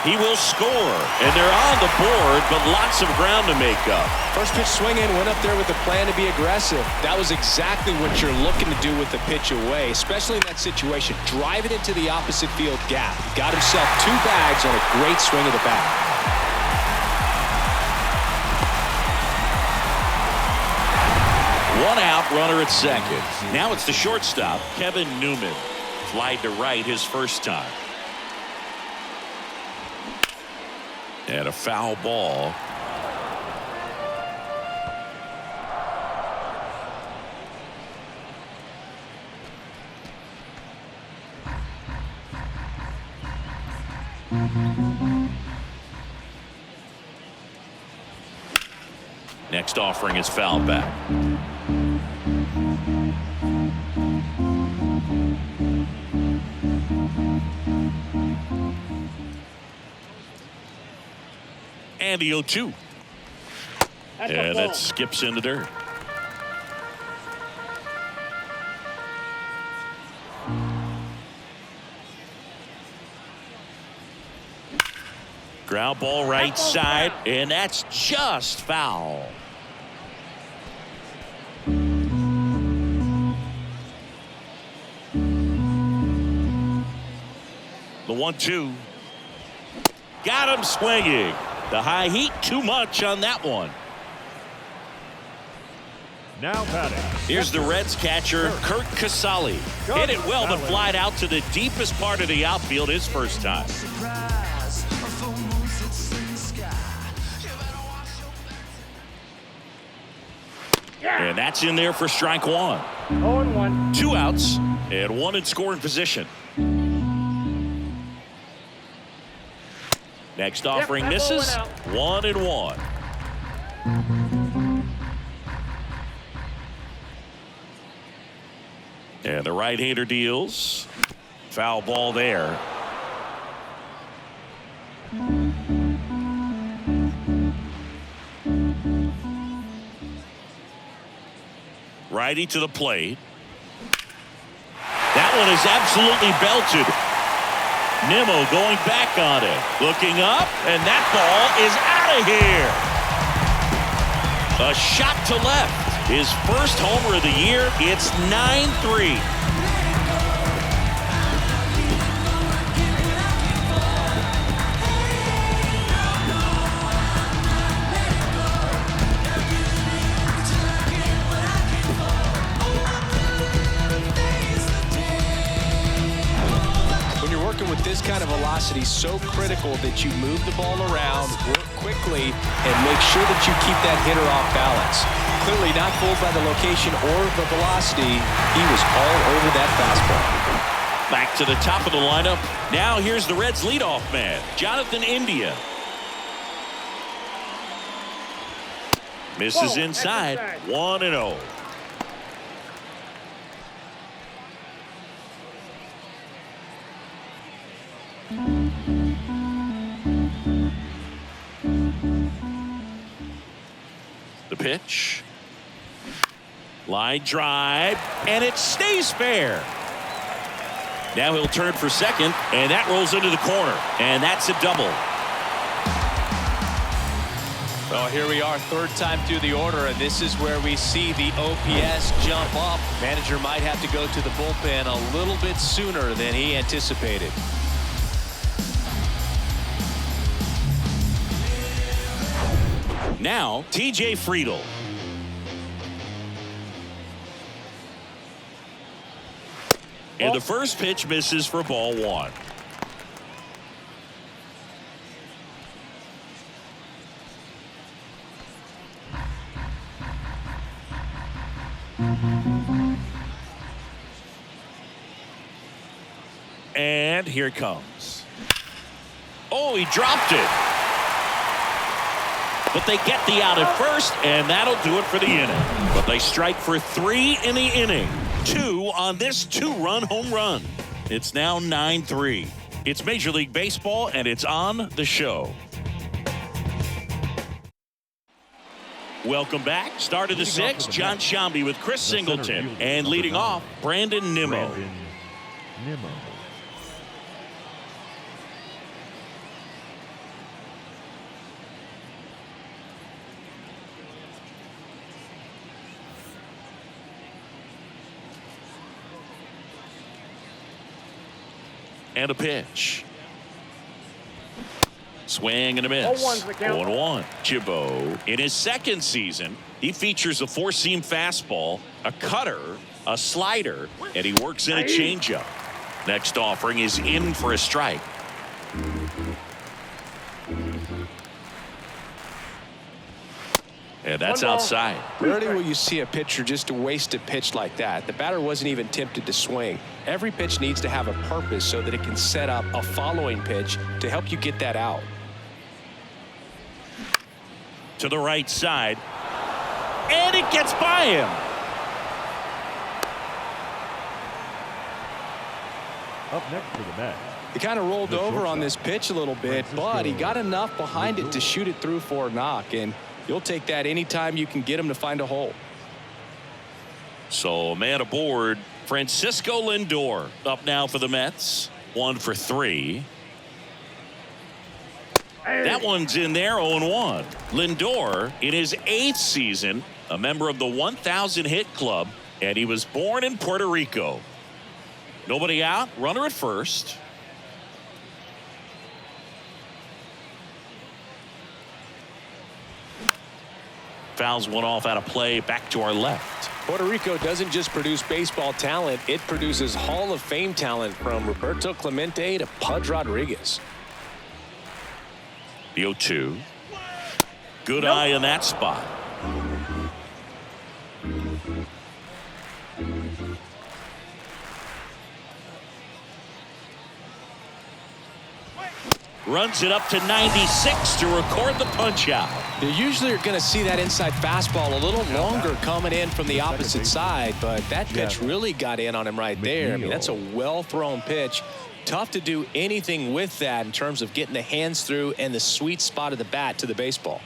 He will score, and they're on the board, but lots of ground to make up. First pitch swing in, went up there with a plan to be aggressive. That was exactly what you're looking to do with the pitch away, especially in that situation. Drive it into the opposite field gap. Got himself 2 bags on a great swing of the bat. One out, runner at second. Now it's the shortstop, Kevin Newman. Flied to right his first time. And a foul ball. Next offering is foul back. And the 0-2. And that skips into dirt. Ground ball right side, and that's just foul. The 1-2. Got him swinging. The high heat, too much on that one. Now batting. Here's the Reds catcher, Kurt Casale. Hit it well, but flied out to the deepest part of the outfield his first time. And that's in there for strike one. 0-1. 2 outs and 1 in scoring position. Next offering that ball misses. went out. 1-1. And the right-hander deals. Foul ball there. Righty to the plate. That one is absolutely belted. Nimmo going back on it. Looking up, and that ball is out of here. A shot to left. His first homer of the year. It's 9-3. With this kind of velocity, so critical that you move the ball around, work quickly, and make sure that you keep that hitter off balance. Clearly not fooled by the location or the velocity. He was all over that fastball. Back to the top of the lineup. Now here's the Reds leadoff man, Jonathan India. Misses inside. 1-0. The pitch. Line drive, and it stays fair. Now he'll turn for second, and that rolls into the corner, and that's a double. Well, here we are, third time through the order, and this is where we see the OPS jump up. Manager might have to go to the bullpen a little bit sooner than he anticipated. Now, TJ Friedl. And the first pitch misses for ball 1. And here it comes. Oh, he dropped it. But they get the out at first, and that'll do it for the inning. But they strike for 3 in the inning. 2 on this 2-run home run. It's now 9-3. It's Major League Baseball, and it's on the show. Welcome back. Start of the 6th. John Shambi with Chris Singleton. And leading off, Brandon Nimmo. And a pitch. Swing and a miss. 1-1. Chibbo. In his second season, he features a 4-seam fastball, a cutter, a slider, and he works in a changeup. Next offering is in for a strike. And that's outside. Rarely will you see a pitcher just waste a pitch like that. The batter wasn't even tempted to swing. Every pitch needs to have a purpose so that it can set up a following pitch to help you get that out. To the right side. And it gets by him. Up next for the Mets. He kind of rolled over on this pitch a little bit, but he got enough behind it to shoot it through for a knock, and you'll take that anytime you can get him to find a hole. So a man aboard, Francisco Lindor, up now for the Mets. 1 for 3. That one's in there, 0-1. Lindor, in his 8th season, a member of the 1,000 hit club, and he was born in Puerto Rico. Nobody out, runner at first. Fouls one off out of play, back to our left. Puerto Rico doesn't just produce baseball talent, it produces Hall of Fame talent from Roberto Clemente to Pudge Rodriguez. The 0-2. Good eye in that spot. Runs it up to 96 to record the punch out. You usually are going to see that inside fastball a little longer coming in from the opposite side, but that pitch really got in on him right there. I mean, that's a well-thrown pitch. Tough to do anything with that in terms of getting the hands through and the sweet spot of the bat to the baseball.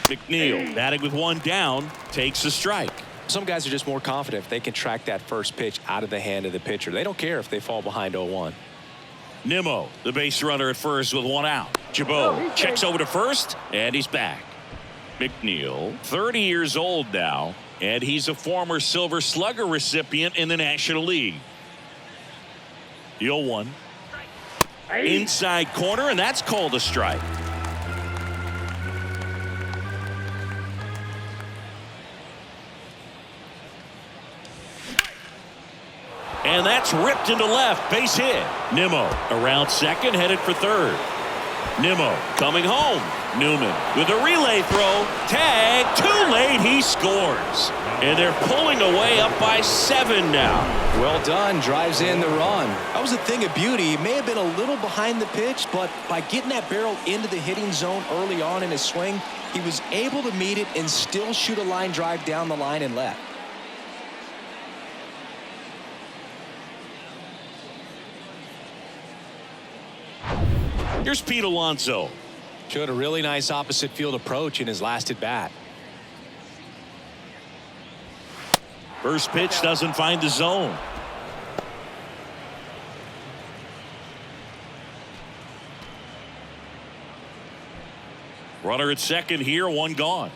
McNeil batting with one down, takes a strike. Some guys are just more confident if they can track that first pitch out of the hand of the pitcher. They don't care if they fall behind 0-1. Nimmo, the base runner at first with one out. Jabot checks over to first, and he's back. McNeil, 30 years old now, and he's a former Silver Slugger recipient in the National League. The 0-1. Inside corner, and that's called a strike. And that's ripped into left. Base hit. Nimmo around second, headed for third. Nimmo coming home. Newman with a relay throw. Tag. Too late. He scores. And they're pulling away up by 7 now. Well done. Drives in the run. That was a thing of beauty. He may have been a little behind the pitch, but by getting that barrel into the hitting zone early on in his swing, he was able to meet it and still shoot a line drive down the line and left. Here's Pete Alonso. Showed a really nice opposite field approach in his last at bat. First pitch doesn't find the zone. Runner at second here, one gone.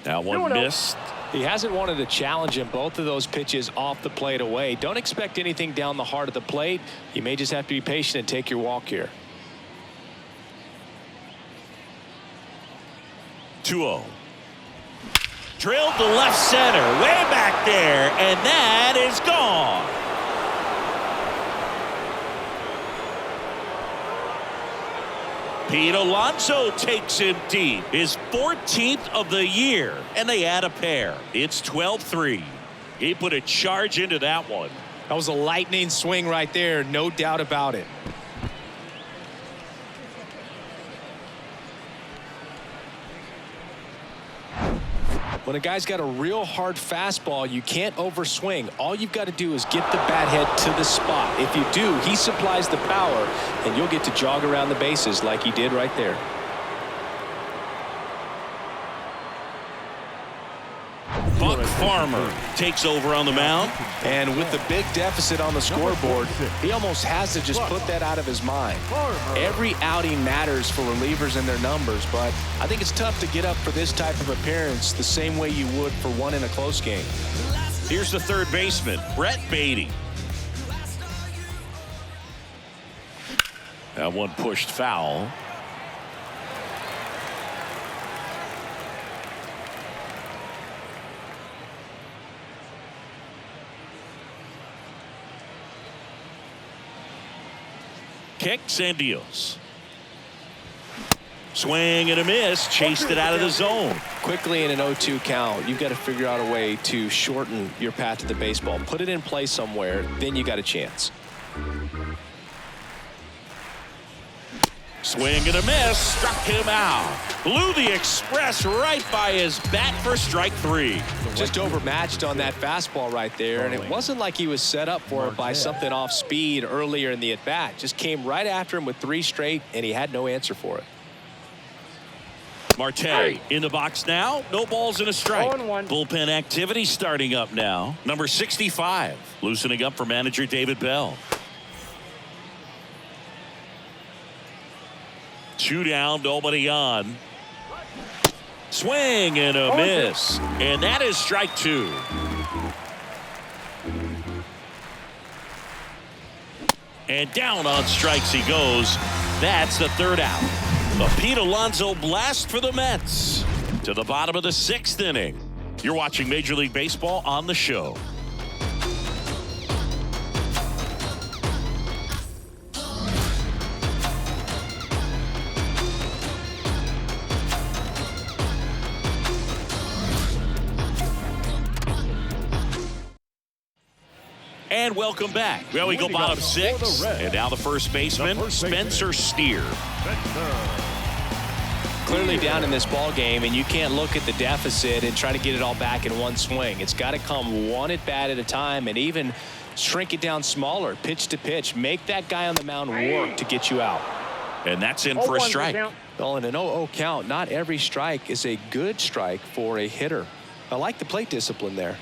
That one missed. He hasn't wanted to challenge him. Both of those pitches off the plate away. Don't expect anything down the heart of the plate. You may just have to be patient and take your walk here. 2-0. Drilled to left center, way back there, and that is gone. Pete Alonso takes him deep, his 14th of the year, and they add a pair. It's 12-3. He put a charge into that one. That was a lightning swing right there, no doubt about it. When a guy's got a real hard fastball, you can't overswing. All you've got to do is get the bat head to the spot. If you do, he supplies the power, and you'll get to jog around the bases like he did right there. Buck Farmer takes over on the mound. And with the big deficit on the scoreboard, he almost has to just put that out of his mind. Every outing matters for relievers and their numbers, but I think it's tough to get up for this type of appearance the same way you would for one in a close game. Here's the third baseman, Brett Beatty. That one pushed foul. Kicks and deals. Swing and a miss. Chased it out of the zone. Quickly in an 0-2 count, you've got to figure out a way to shorten your path to the baseball. Put it in play somewhere, then you got a chance. Swing and a miss. Struck him out. Blew the express right by his bat for strike 3. Just overmatched on that fastball right there, and it wasn't like he was set up for it by something off speed earlier in the at-bat. Just came right after him with 3 straight, and he had no answer for it. Marte in the box now. No balls and a strike. Bullpen activity starting up now. Number 65 loosening up for manager David Bell. 2 down, nobody on. Swing and a miss. And that is strike 2. And down on strikes he goes. That's the 3rd out. The Pete Alonso blast for the Mets. To the bottom of the 6th inning. You're watching Major League Baseball on the show. And welcome back. Well, we go bottom six. And now the first baseman, Spencer Steer. Clearly down in this ball game, and you can't look at the deficit and try to get it all back in one swing. It's got to come one at bat at a time, and even shrink it down smaller, pitch to pitch. Make that guy on the mound work to get you out. And that's in for a strike. Well, in an 0-0 count, not every strike is a good strike for a hitter. I like the plate discipline there.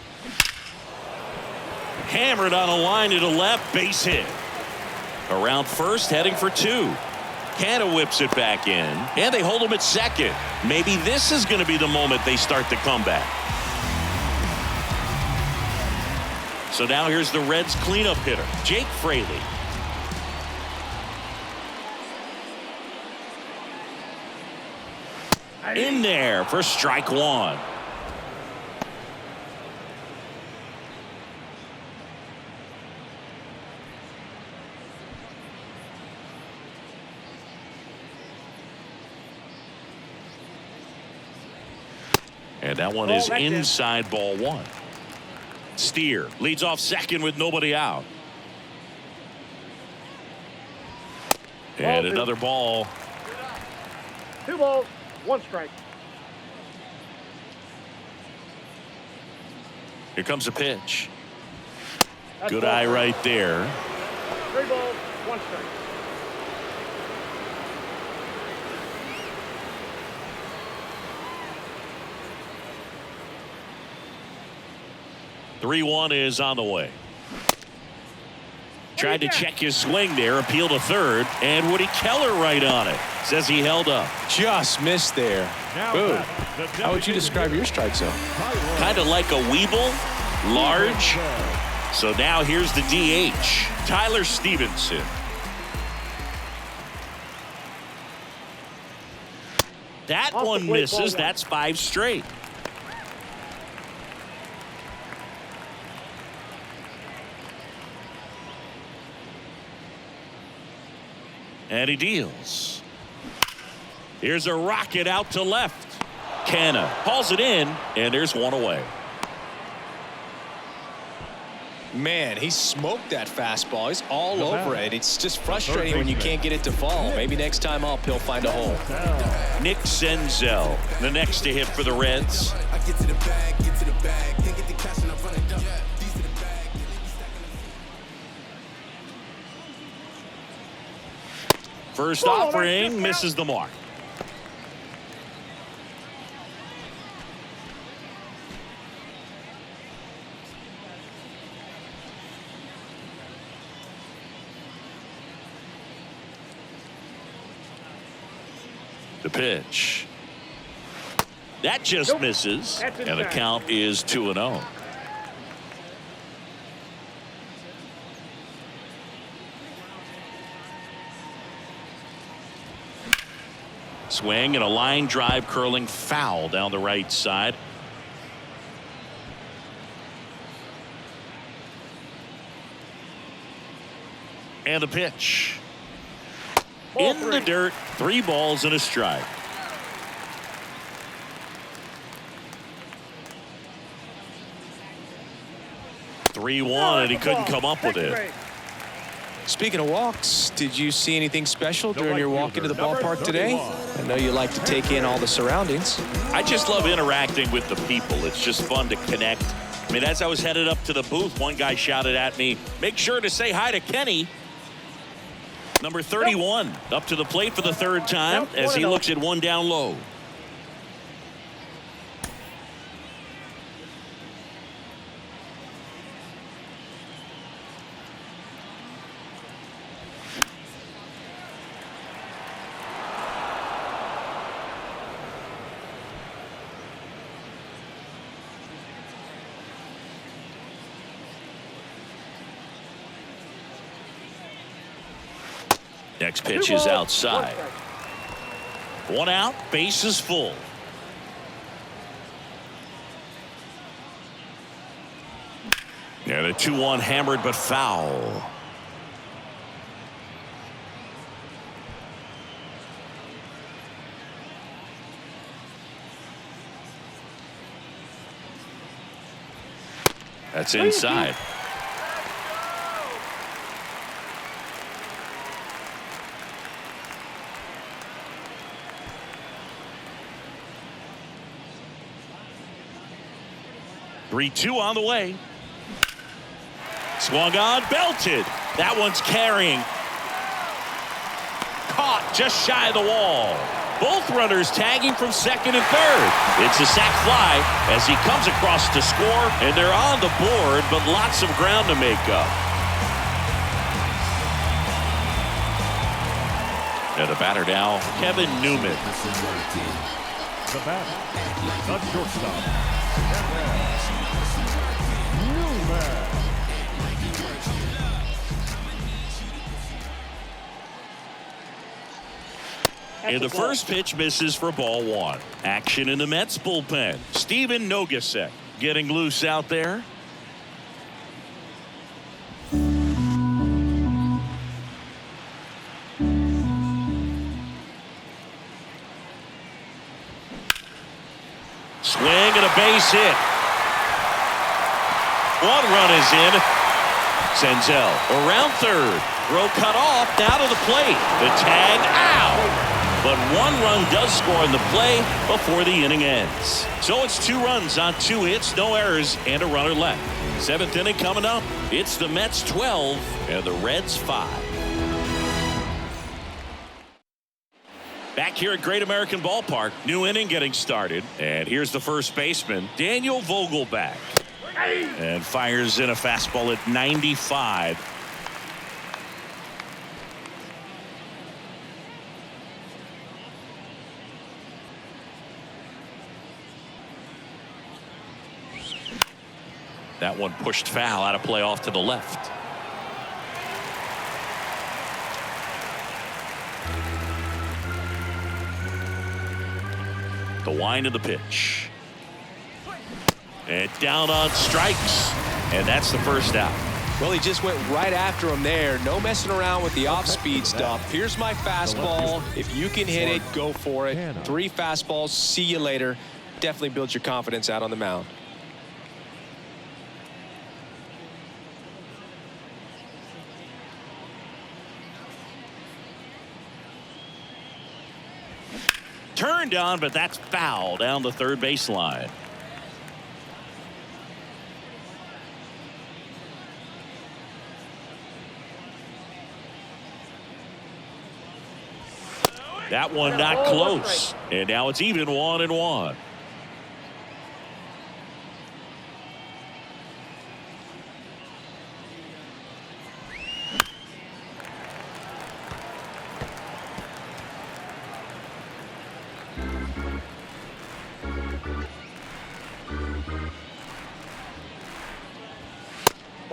Hammered on a line to the left, base hit. Around first, heading for two. Canna whips it back in, and they hold him at second. Maybe this is going to be the moment they start the comeback. So now here's the Reds cleanup hitter, Jake Fraley. In there for strike one. And that one is inside ball one. Steer leads off second with nobody out. And another ball. 2 balls, 1 strike. Here comes a pitch. Good eye right there. 3 balls, 1 strike. 3-1 is on the way. Tried to check his swing there, appeal to third, and Woody Keller right on it. Says he held up. Just missed there. Boom. How would you describe your strike zone? Kind of like a Weeble, large. So now here's the DH, Tyler Stevenson. That one misses. That's 5 straight. And he deals. Here's a rocket out to left. Canna hauls it in, and there's one away. Man, he smoked that fastball. He's all over it. It's just frustrating when you can't get it to fall. Maybe next time up, he'll find a hole. Nick Senzel, the next to hit for the Reds. First offering misses the mark. The pitch. That just misses, and the count is 2-0. Swing and a line drive curling foul down the right side. And the pitch. In the dirt, 3 balls and a strike. (3-1) and he couldn't come up with it. Speaking of walks, did you see anything special during your walk into the ballpark today? I know you like to take in all the surroundings. I just love interacting with the people. It's just fun to connect. I mean, as I was headed up to the booth, one guy shouted at me, "Make sure to say hi to Kenny." Number 31 up to the plate for the 3rd time as he looks at one down low. Next pitch is outside. 1 out, base is full. And a 2-1 hammered but foul. That's inside. 3-2 on the way. Swung on, belted. That one's carrying. Caught just shy of the wall. Both runners tagging from second and third. It's a sac fly as he comes across to score, and they're on the board, but lots of ground to make up. And the batter now, Kevin Newman. The batter, the shortstop, Newman. And the first pitch misses for ball one. Action in the Mets bullpen. Steven Nogasek getting loose out there. Swing and a base hit. One run is in. Senga around third. Throw cut off. Now to the plate. The tag out. But one run does score in the play before the inning ends. So it's 2 runs on 2 hits, no errors, and a runner left. 7th inning coming up. It's the Mets 12 and the Reds 5. Back here at Great American Ballpark, new inning getting started. And here's the first baseman, Daniel Vogelbach. And fires in a fastball at 95. That one pushed foul, out of play off to the left. The wind of the pitch. And down on strikes. And that's the first out. Well, he just went right after him there. No messing around with the off-speed stuff. Here's my fastball. If you can hit it, go for it. 3 fastballs. See you later. Definitely builds your confidence out on the mound. Turned on, but that's foul down the third baseline. That one not close. And now it's even 1-1.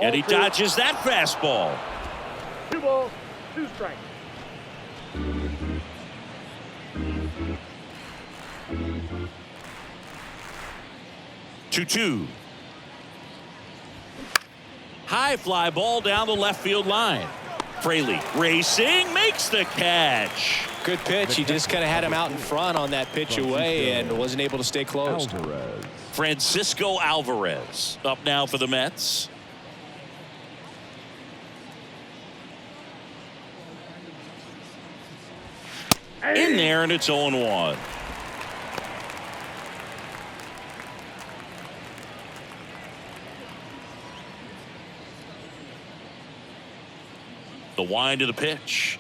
And he dodges that fastball. 2 balls, 2 strikes. Two. High fly ball down the left field line. Fraley racing, makes the catch. Good pitch. He just kind of had him out in front on that pitch away and wasn't able to stay close. Francisco Alvarez up now for the Mets. In there, and it's 0-1. The wind of the pitch.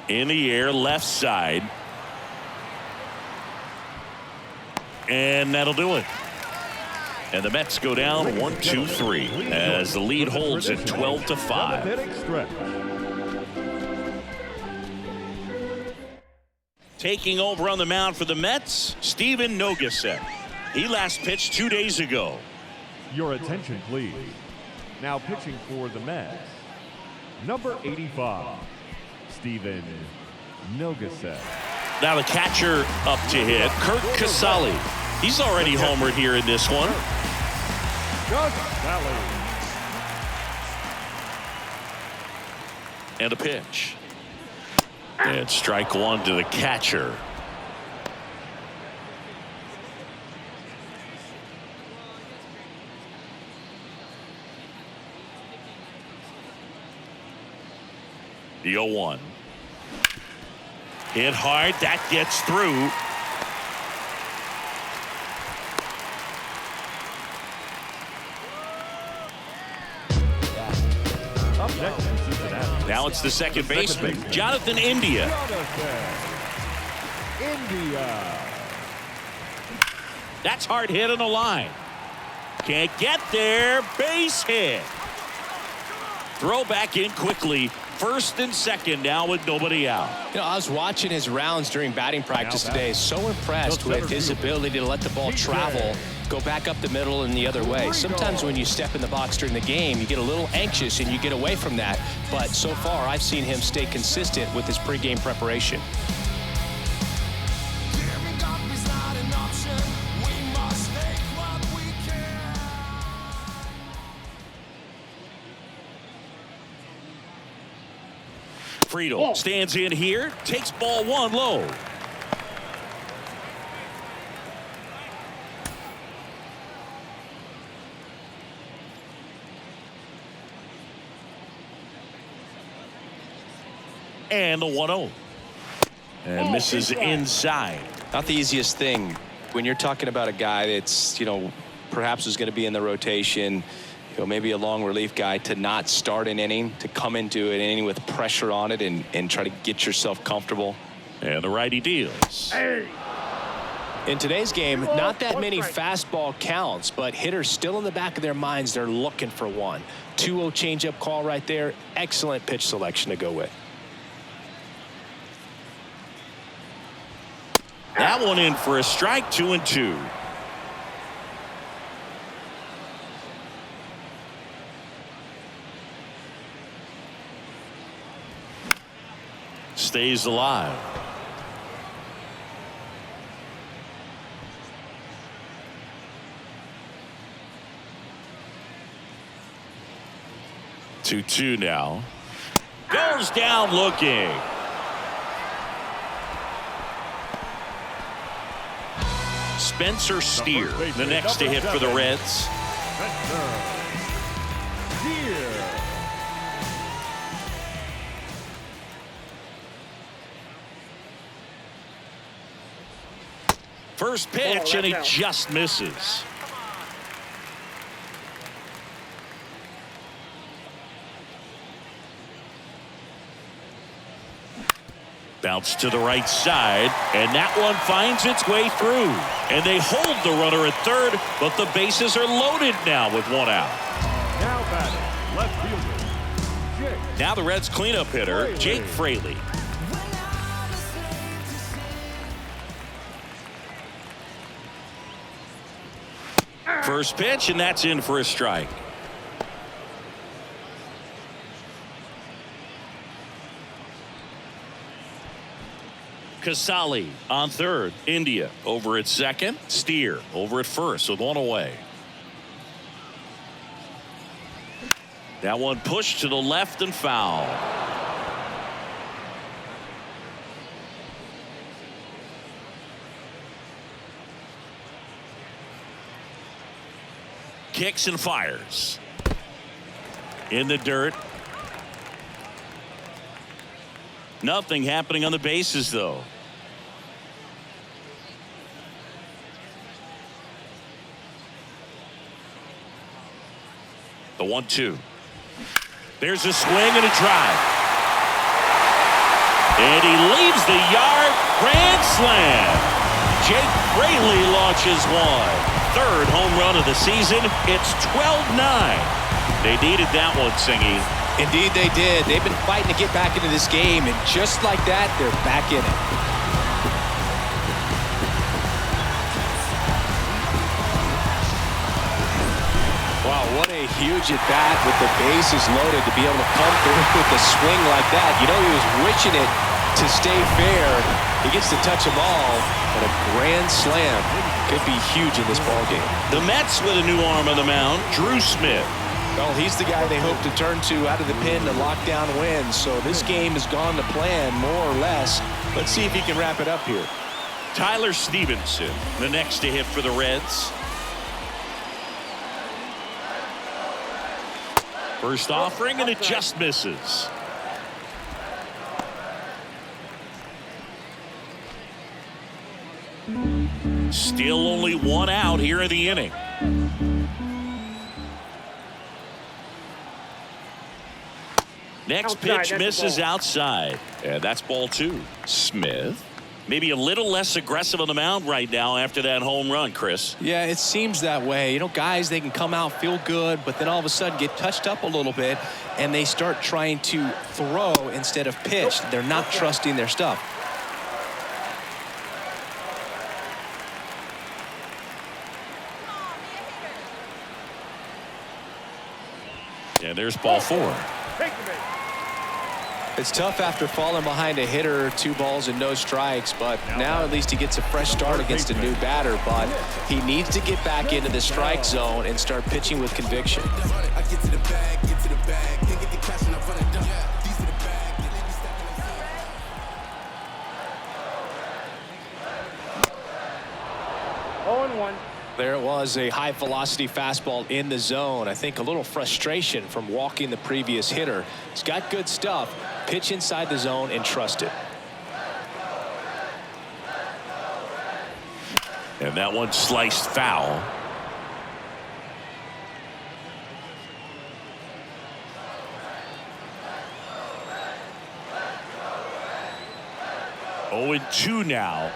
In the air, left side. And that'll do it. And the Mets go down 1-2-3 as the lead holds at 12-5. Taking over on the mound for the Mets, Steven Nogasek. He last pitched 2 days ago. Your attention, please. Now pitching for the Mets, number 85, Steven Nogasek. Now the catcher up to hit, Kurt Casale. He's already homered here in this one. And a pitch. And strike one to the catcher. The 0-1. Hit hard. That gets through. it's the second baseman, Jonathan India. India. That's hard hit on the line. Can't get there. Base hit. Throw back in quickly. First and second now with nobody out. You know, I was watching his rounds during batting practice today. So impressed with his ability to let the ball travel, go back up the middle and the other way. Sometimes when you step in the box during the game, you get a little anxious and you get away from that. But so far, I've seen him stay consistent with his pregame preparation. Friedel stands in here, takes ball one low. And the 1-0. And misses inside. Not the easiest thing when you're talking about a guy that's, perhaps is going to be in the rotation, maybe a long relief guy, to not start an inning, to come into an inning with pressure on it and try to get yourself comfortable. And the righty deals. In today's game, not that many fastball counts, but hitters still in the back of their minds, they're looking for one. 2-0 changeup call right there. Excellent pitch selection to go with. That one in for a strike, 2-2. Stays alive. Two now. Goes down looking. Spencer Steer, the next to hit for the Reds. First pitch, and he just misses. Bounce to the right side, and that one finds its way through. And they hold the runner at third, but the bases are loaded now with one out. Now batting, left fielder, Jake. Now the Reds cleanup hitter, Jake Fraley. First pitch, and that's in for a strike. Casali on third. India over at second. Steer over at first with one away. That one pushed to the left and foul. Kicks and fires. In the dirt. Nothing happening on the bases, though. The 1-2. There's a swing and a drive. And he leaves the yard. Grand slam. Jake Fraley launches one. Third home run of the season. It's 12-9. They needed that one, Singy. Indeed they did. They've been fighting to get back into this game, and just like that, they're back in it. Wow, what a huge at-bat with the bases loaded to be able to come through with a swing like that. He was wishing it to stay fair. He gets to touch them all, and a grand slam could be huge in this ballgame. The Mets with a new arm on the mound, Drew Smith. Well, he's the guy they hope to turn to out of the pen to lock down wins. So this game has gone to plan, more or less. Let's see if he can wrap it up here. Tyler Stevenson, the next to hit for the Reds. First offering, and it just misses. Still only one out here in the inning. Next pitch misses outside. And that's ball 2. Smith. Maybe a little less aggressive on the mound right now after that home run, Chris. Yeah, it seems that way. You know, guys, they can come out, feel good, but then all of a sudden get touched up a little bit, and they start trying to throw instead of pitch. They're not trusting their stuff. And there's ball 4. It's tough after falling behind a hitter, 2 balls and no strikes, but now at least he gets a fresh start against a new batter, but he needs to get back into the strike zone and start pitching with conviction. There it was, a high velocity fastball in the zone. I think a little frustration from walking the previous hitter. He's got good stuff. Pitch inside the zone and trust it. And that one sliced foul. Oh, 0-2 now.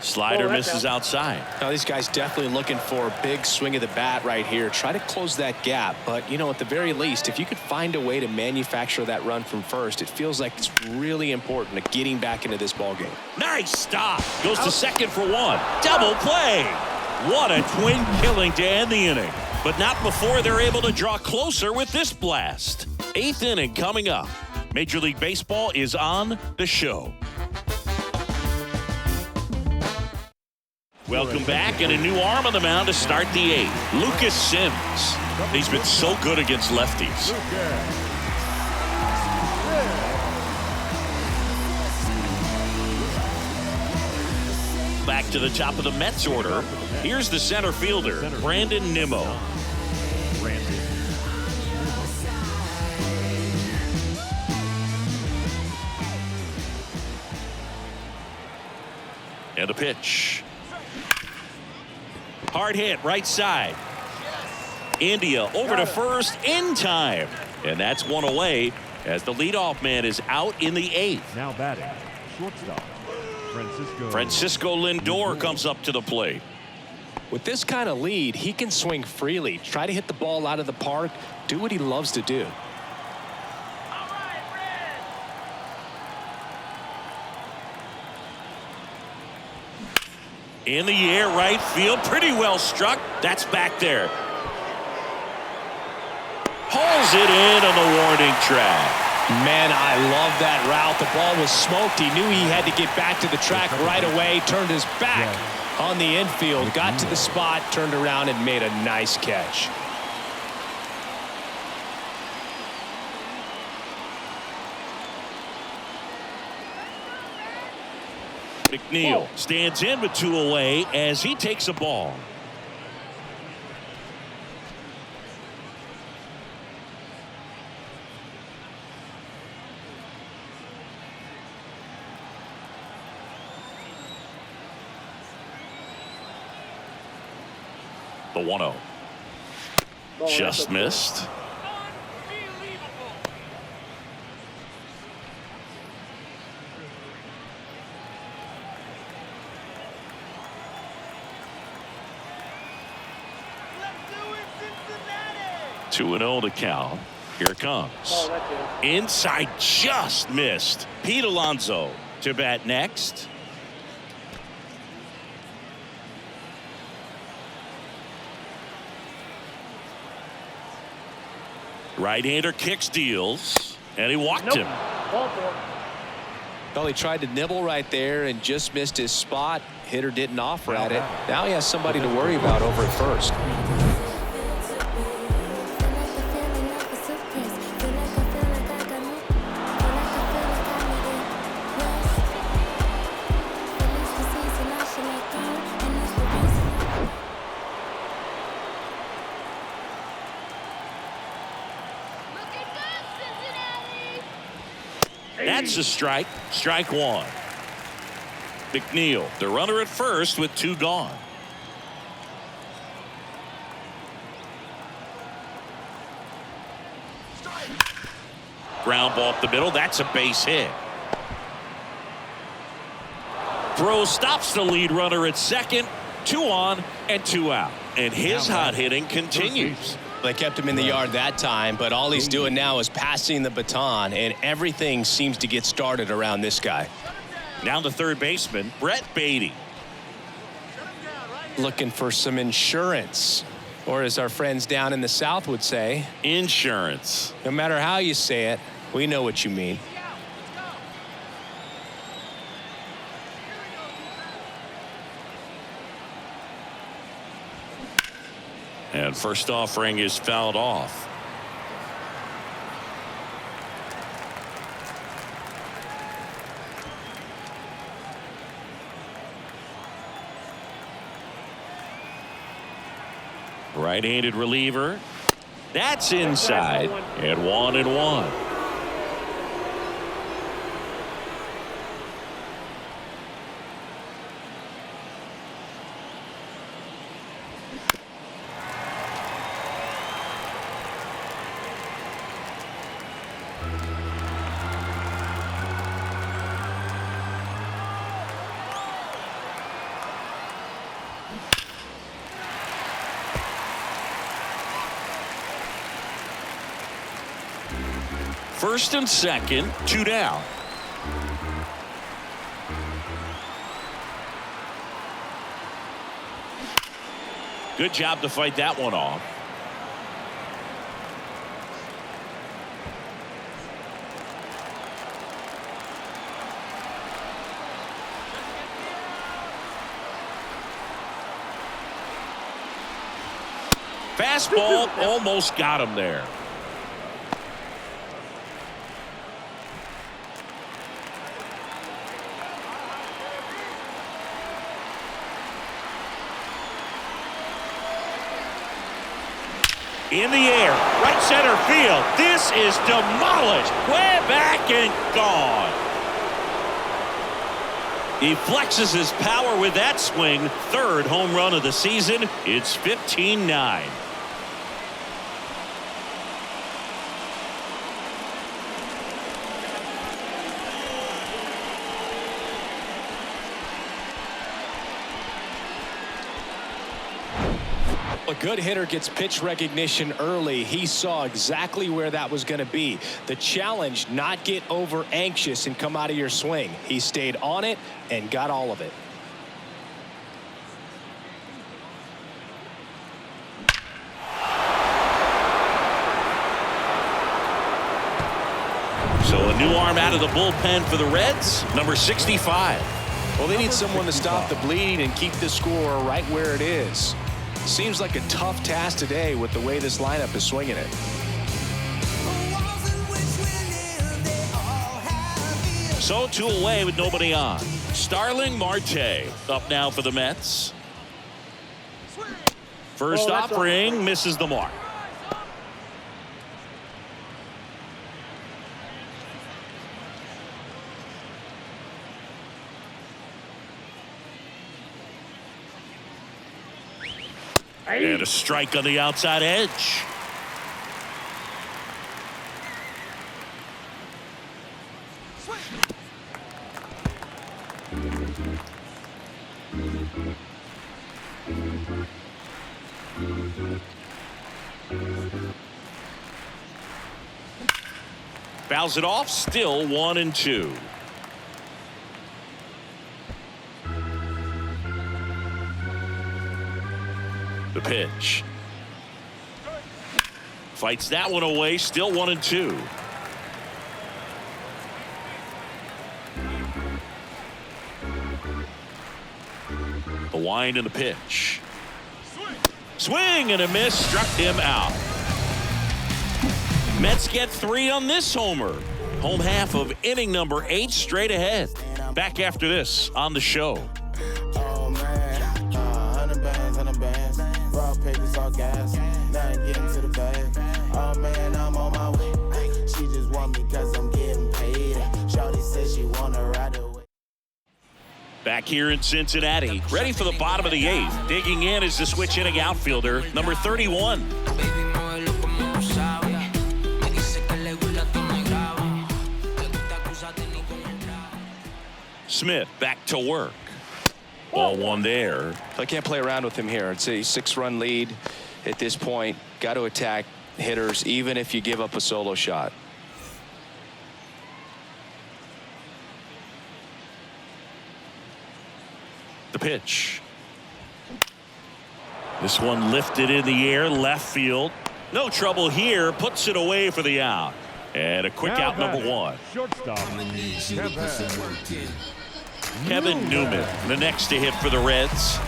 Slider misses outside. Now these guys definitely looking for a big swing of the bat right here. Try to close that gap. But, you know, at the very least, if you could find a way to manufacture that run from first, it feels like it's really important to getting back into this ball game. Nice stop. Goes to second for 1. Double play. What a twin killing to end the inning. But not before they're able to draw closer with this blast. 8th inning coming up. Major League Baseball is on the show. Welcome back, and a new arm on the mound to start the 8th. Lucas Sims. He's been so good against lefties. Back to the top of the Mets order. Here's the center fielder, Brandon Nimmo. And a pitch. Hard hit, right side. India over to first in time. And that's one away as the leadoff man is out in the 8th. Now batting, shortstop, Francisco Lindor comes up to the plate. With this kind of lead, he can swing freely. Try to hit the ball out of the park. Do what he loves to do. In the air, right field, pretty well struck. That's back there. Hauls it in on the warning track. Man, I love that route. The ball was smoked. He knew he had to get back to the track right away. Turned his back on the infield. Got to the spot, turned around, and made a nice catch. McNeil stands in with 2 away as he takes a ball. The 1-0. Just missed. Cincinnati. 2-0 to count. Here it comes. Inside, just missed. Pete Alonso to bat next. Right-hander kicks, deals, and he walked him. Well, he tried to nibble right there and just missed his spot. Hitter didn't offer at it. Now he has somebody to worry about over at first. That's a strike. Strike 1. McNeil, the runner at first with 2 gone. Ground ball up the middle. That's a base hit. Throw stops the lead runner at second. 2 on and 2 out. And his hot hitting continues. They kept him in the yard that time, but all he's doing now is passing the baton, and everything seems to get started around this guy. Now the third baseman, Brett Beatty. Looking for some insurance, or as our friends down in the South would say, insurance. No matter how you say it, we know what you mean. And first offering is fouled off. Right-handed reliever. That's inside. And 1-1. First and second, 2 down. Good job to fight that one off. Fastball almost got him there. In the air, right center field. This is demolished. Way back and gone. He flexes his power with that swing. Third home run of the season. It's 15-9. A good hitter gets pitch recognition early. He saw exactly where that was going to be. The challenge, not get over anxious and come out of your swing. He stayed on it and got all of it. So a new arm out of the bullpen for the Reds, number 65. Well, they need someone to stop the bleeding and keep the score right where it is. Seems like a tough task today with the way this lineup is swinging it. So 2 away with nobody on. Starling Marte up now for the Mets. First offering misses the mark. And a strike on the outside edge. Fouls it off, still 1-2. The pitch. Fights that one away, still 1-2. The wind and the pitch. Swing and a miss, struck him out. Mets get 3 on this homer. Home half of inning number 8 straight ahead. Back after this on the show. Oh man, 100 bands, raw papers, all gas. Now I'm getting to the bag. Oh man, I'm on my way. She just want me cause I'm getting paid. Shawty says she wanna ride away. Back here in Cincinnati, ready for the bottom of the 8th. Digging in is the switch hitting outfielder, number 31. Smith back to work. Ball one there. I can't play around with him here. It's a 6-run lead at this point. Got to attack hitters even if you give up a solo shot. The pitch. This one lifted in the air, left field. No trouble here. Puts it away for the out. And a quick out, number one. Shortstop. Kevin Newman, the next to hit for the Reds.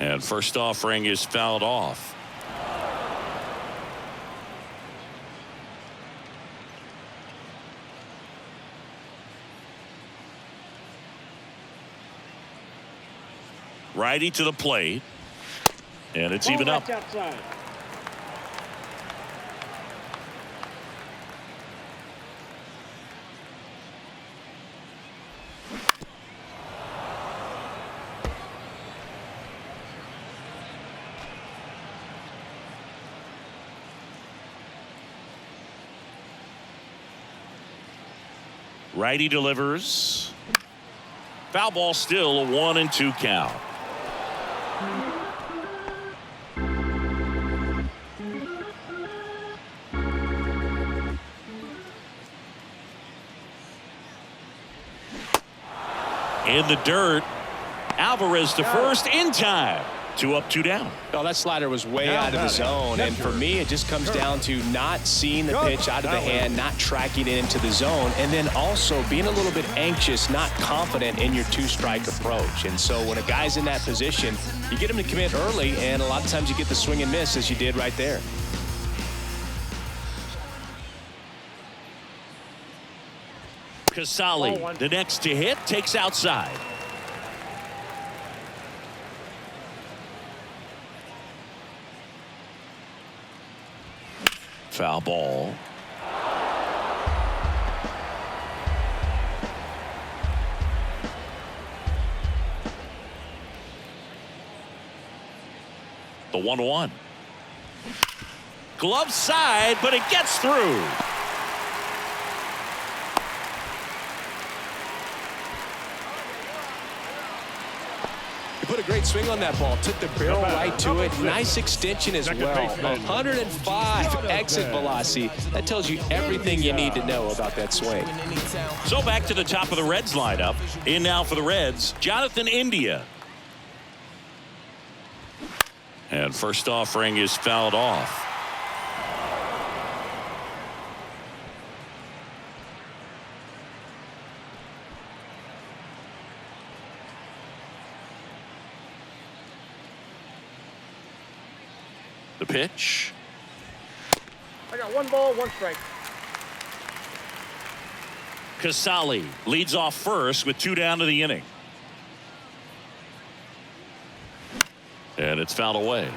And first offering is fouled off. Righty to the plate. And it's even up. Outside. Righty delivers. Foul ball, still a 1-2 count. In the dirt. Alvarez to first in time. 2 up, 2 down. Oh, that slider was way out of the zone. And for me, it just comes down to not seeing the pitch out of the hand, not tracking it into the zone, and then also being a little bit anxious, not confident in your 2-strike approach. And so when a guy's in that position, you get him to commit early, and a lot of times you get the swing and miss as you did right there. Casali, the next to hit, takes outside. Foul ball. The 1-1. Glove side, but it gets through. Put a great swing on that ball. Took the barrel right to it. Nice extension as well. 105 exit velocity. That tells you everything you need to know about that swing. So back to the top of the Reds lineup. In now for the Reds, Jonathan India. And first offering is fouled off. The pitch. I got 1 ball, 1 strike. Casali leads off first with 2 down to the inning. And it's fouled away.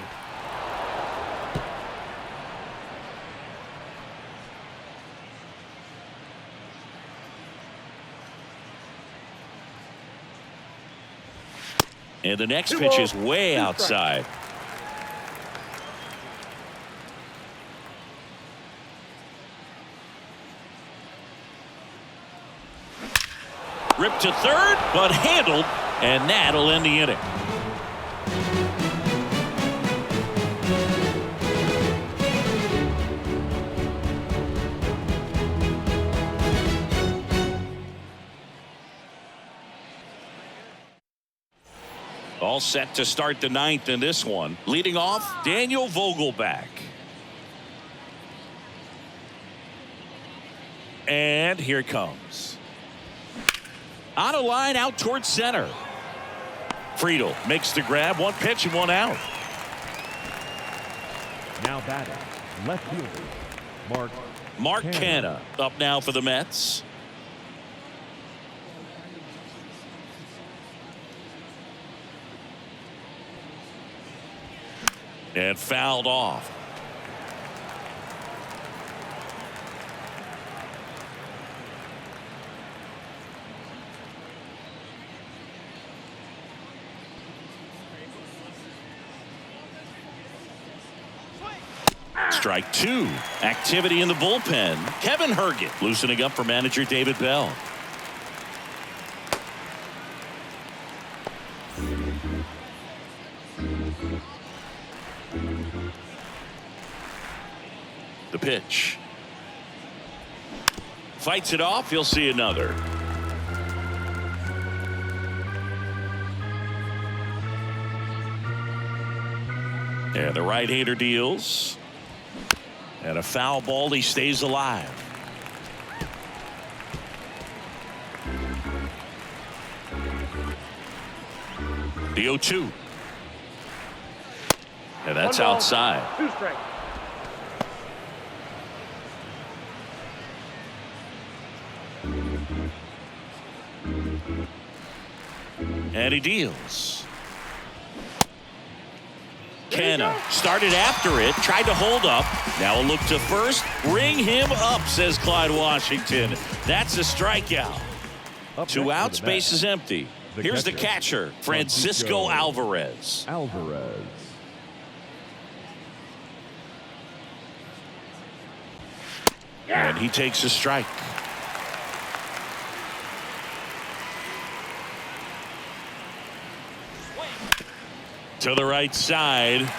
And the next pitch is way outside. Ripped to third, but handled, and that'll end the inning. All set to start the 9th in this one. Leading off, Daniel Vogelback. And here it comes. On a line out towards center. Friedel makes the grab. 1 pitch and 1 out. Now batting, left fielder, Mark Canha up now for the Mets. And fouled off. Strike two. Activity in the bullpen. Kevin Herget loosening up for manager David Bell. The pitch. Fights it off. You'll see another. And the right-hander deals. And a foul ball. He stays alive. The 0-2. And that's outside. 2 strikes. And he deals. Canna started after it, tried to hold up. Now a look to first. Ring him up, says Clyde Washington. That's a strikeout. 2 outs, base is empty. Here's the catcher, Francisco Alvarez. And he takes a strike. To the right side.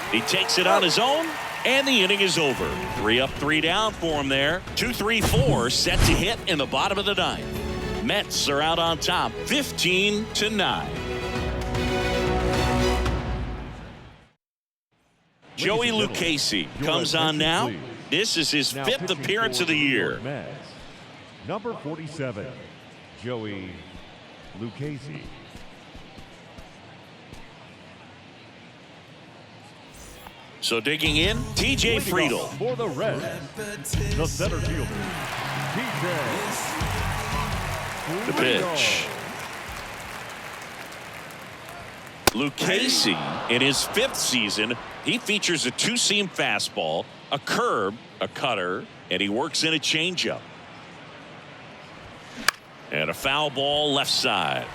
He takes it on his own, and the inning is over. 3 up, 3 down for him there. 2-3-4 set to hit in the bottom of the 9th. Mets are out on top, 15-9. Joey Lucchesi comes on now. This is his 5th appearance of the year. Number 47, Joey Lucchesi. So digging in, TJ Friedl. For the Reds, the center fielder, TJ. The pitch. Lucchesi, in his 5th season, he features a 2-seam fastball, a curve, a cutter, and he works in a changeup. And a foul ball left side.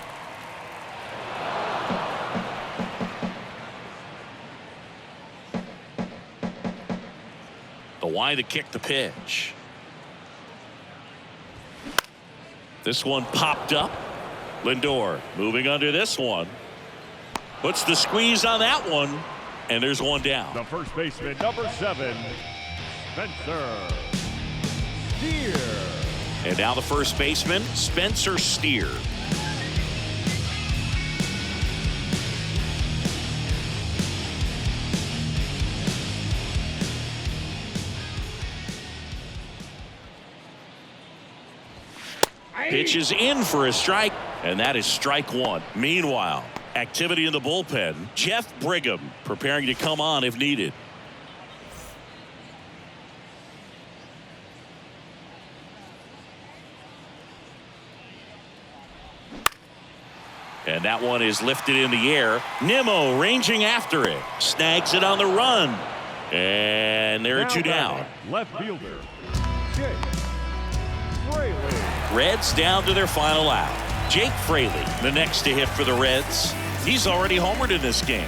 The wide to kick the pitch. This one popped up. Lindor moving under this one. Puts the squeeze on that one. And there's one down. The first baseman, number 7, Spencer Steer. And now the first baseman, Spencer Steer. Pitches in for a strike, and that is strike 1. Meanwhile, activity in the bullpen. Jeff Brigham preparing to come on if needed. And that one is lifted in the air. Nimmo ranging after it. Snags it on the run. And there are 2 down. Left fielder, Jake Fraley. Reds down to their final out. Jake Fraley, the next to hit for the Reds. He's already homered in this game.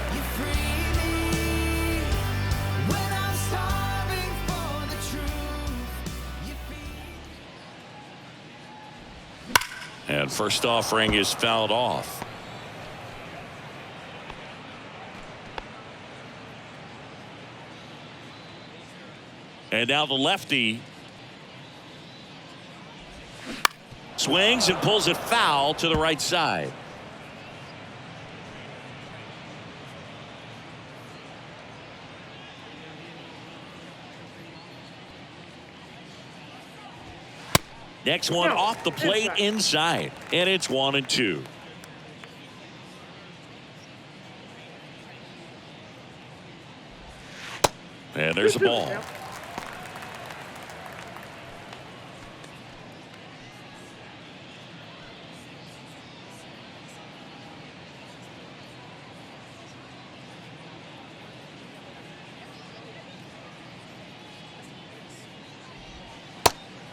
And first offering is fouled off. And now the lefty swings and pulls it foul to the right side. Next one off the plate inside, and it's 1-2. And there's a ball.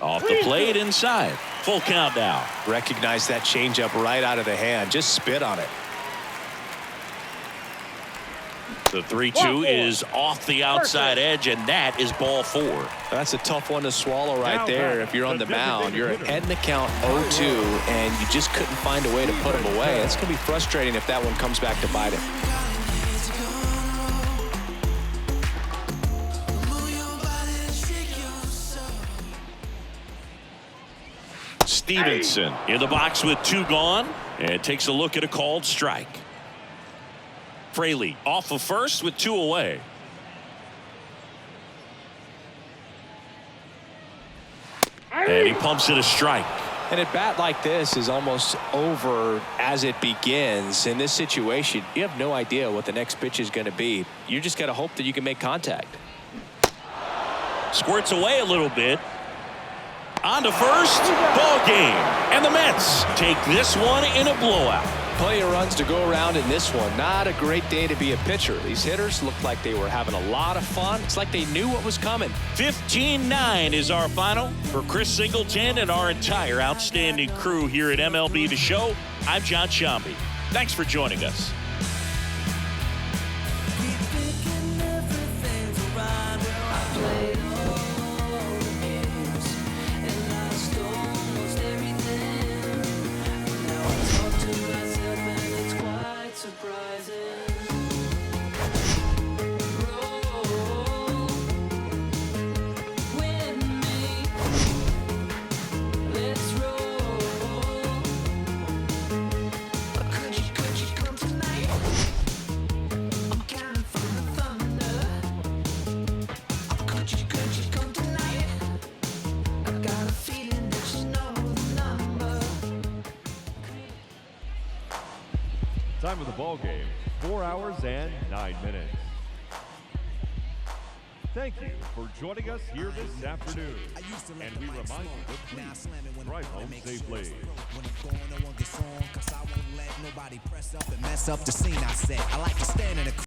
Off the plate inside. Full count now. Recognize that changeup right out of the hand. Just spit on it. The 3-2 is off the outside edge, and that is ball 4. That's a tough one to swallow right there. If you're on the mound, you're heading the count 0-2, and you just couldn't find a way to put him away. It's going to be frustrating if that one comes back to bite him. Stevenson in the box with 2 gone, and takes a look at a called strike. Fraley off of first with 2 away. And he pumps it a strike. And at bat like this is almost over as it begins. In this situation, you have no idea what the next pitch is going to be. You just got to hope that you can make contact. Squirts away a little bit. On to first. Ball game. And the Mets take this one in a blowout. Plenty of runs to go around in this one. Not a great day to be a pitcher. These hitters looked like they were having a lot of fun. It's like they knew what was coming. 15-9 is our final. For Chris Singleton and our entire outstanding crew here at MLB The Show, I'm John Shambi. Thanks for joining us. Time of the ball game, 4 hours and 9 minutes. Thank you for joining us here this afternoon. And we remind you to please drive home safely. When I'm going, I won't get on, 'cause I won't let nobody press up and mess up the scene I set. I like to stand in a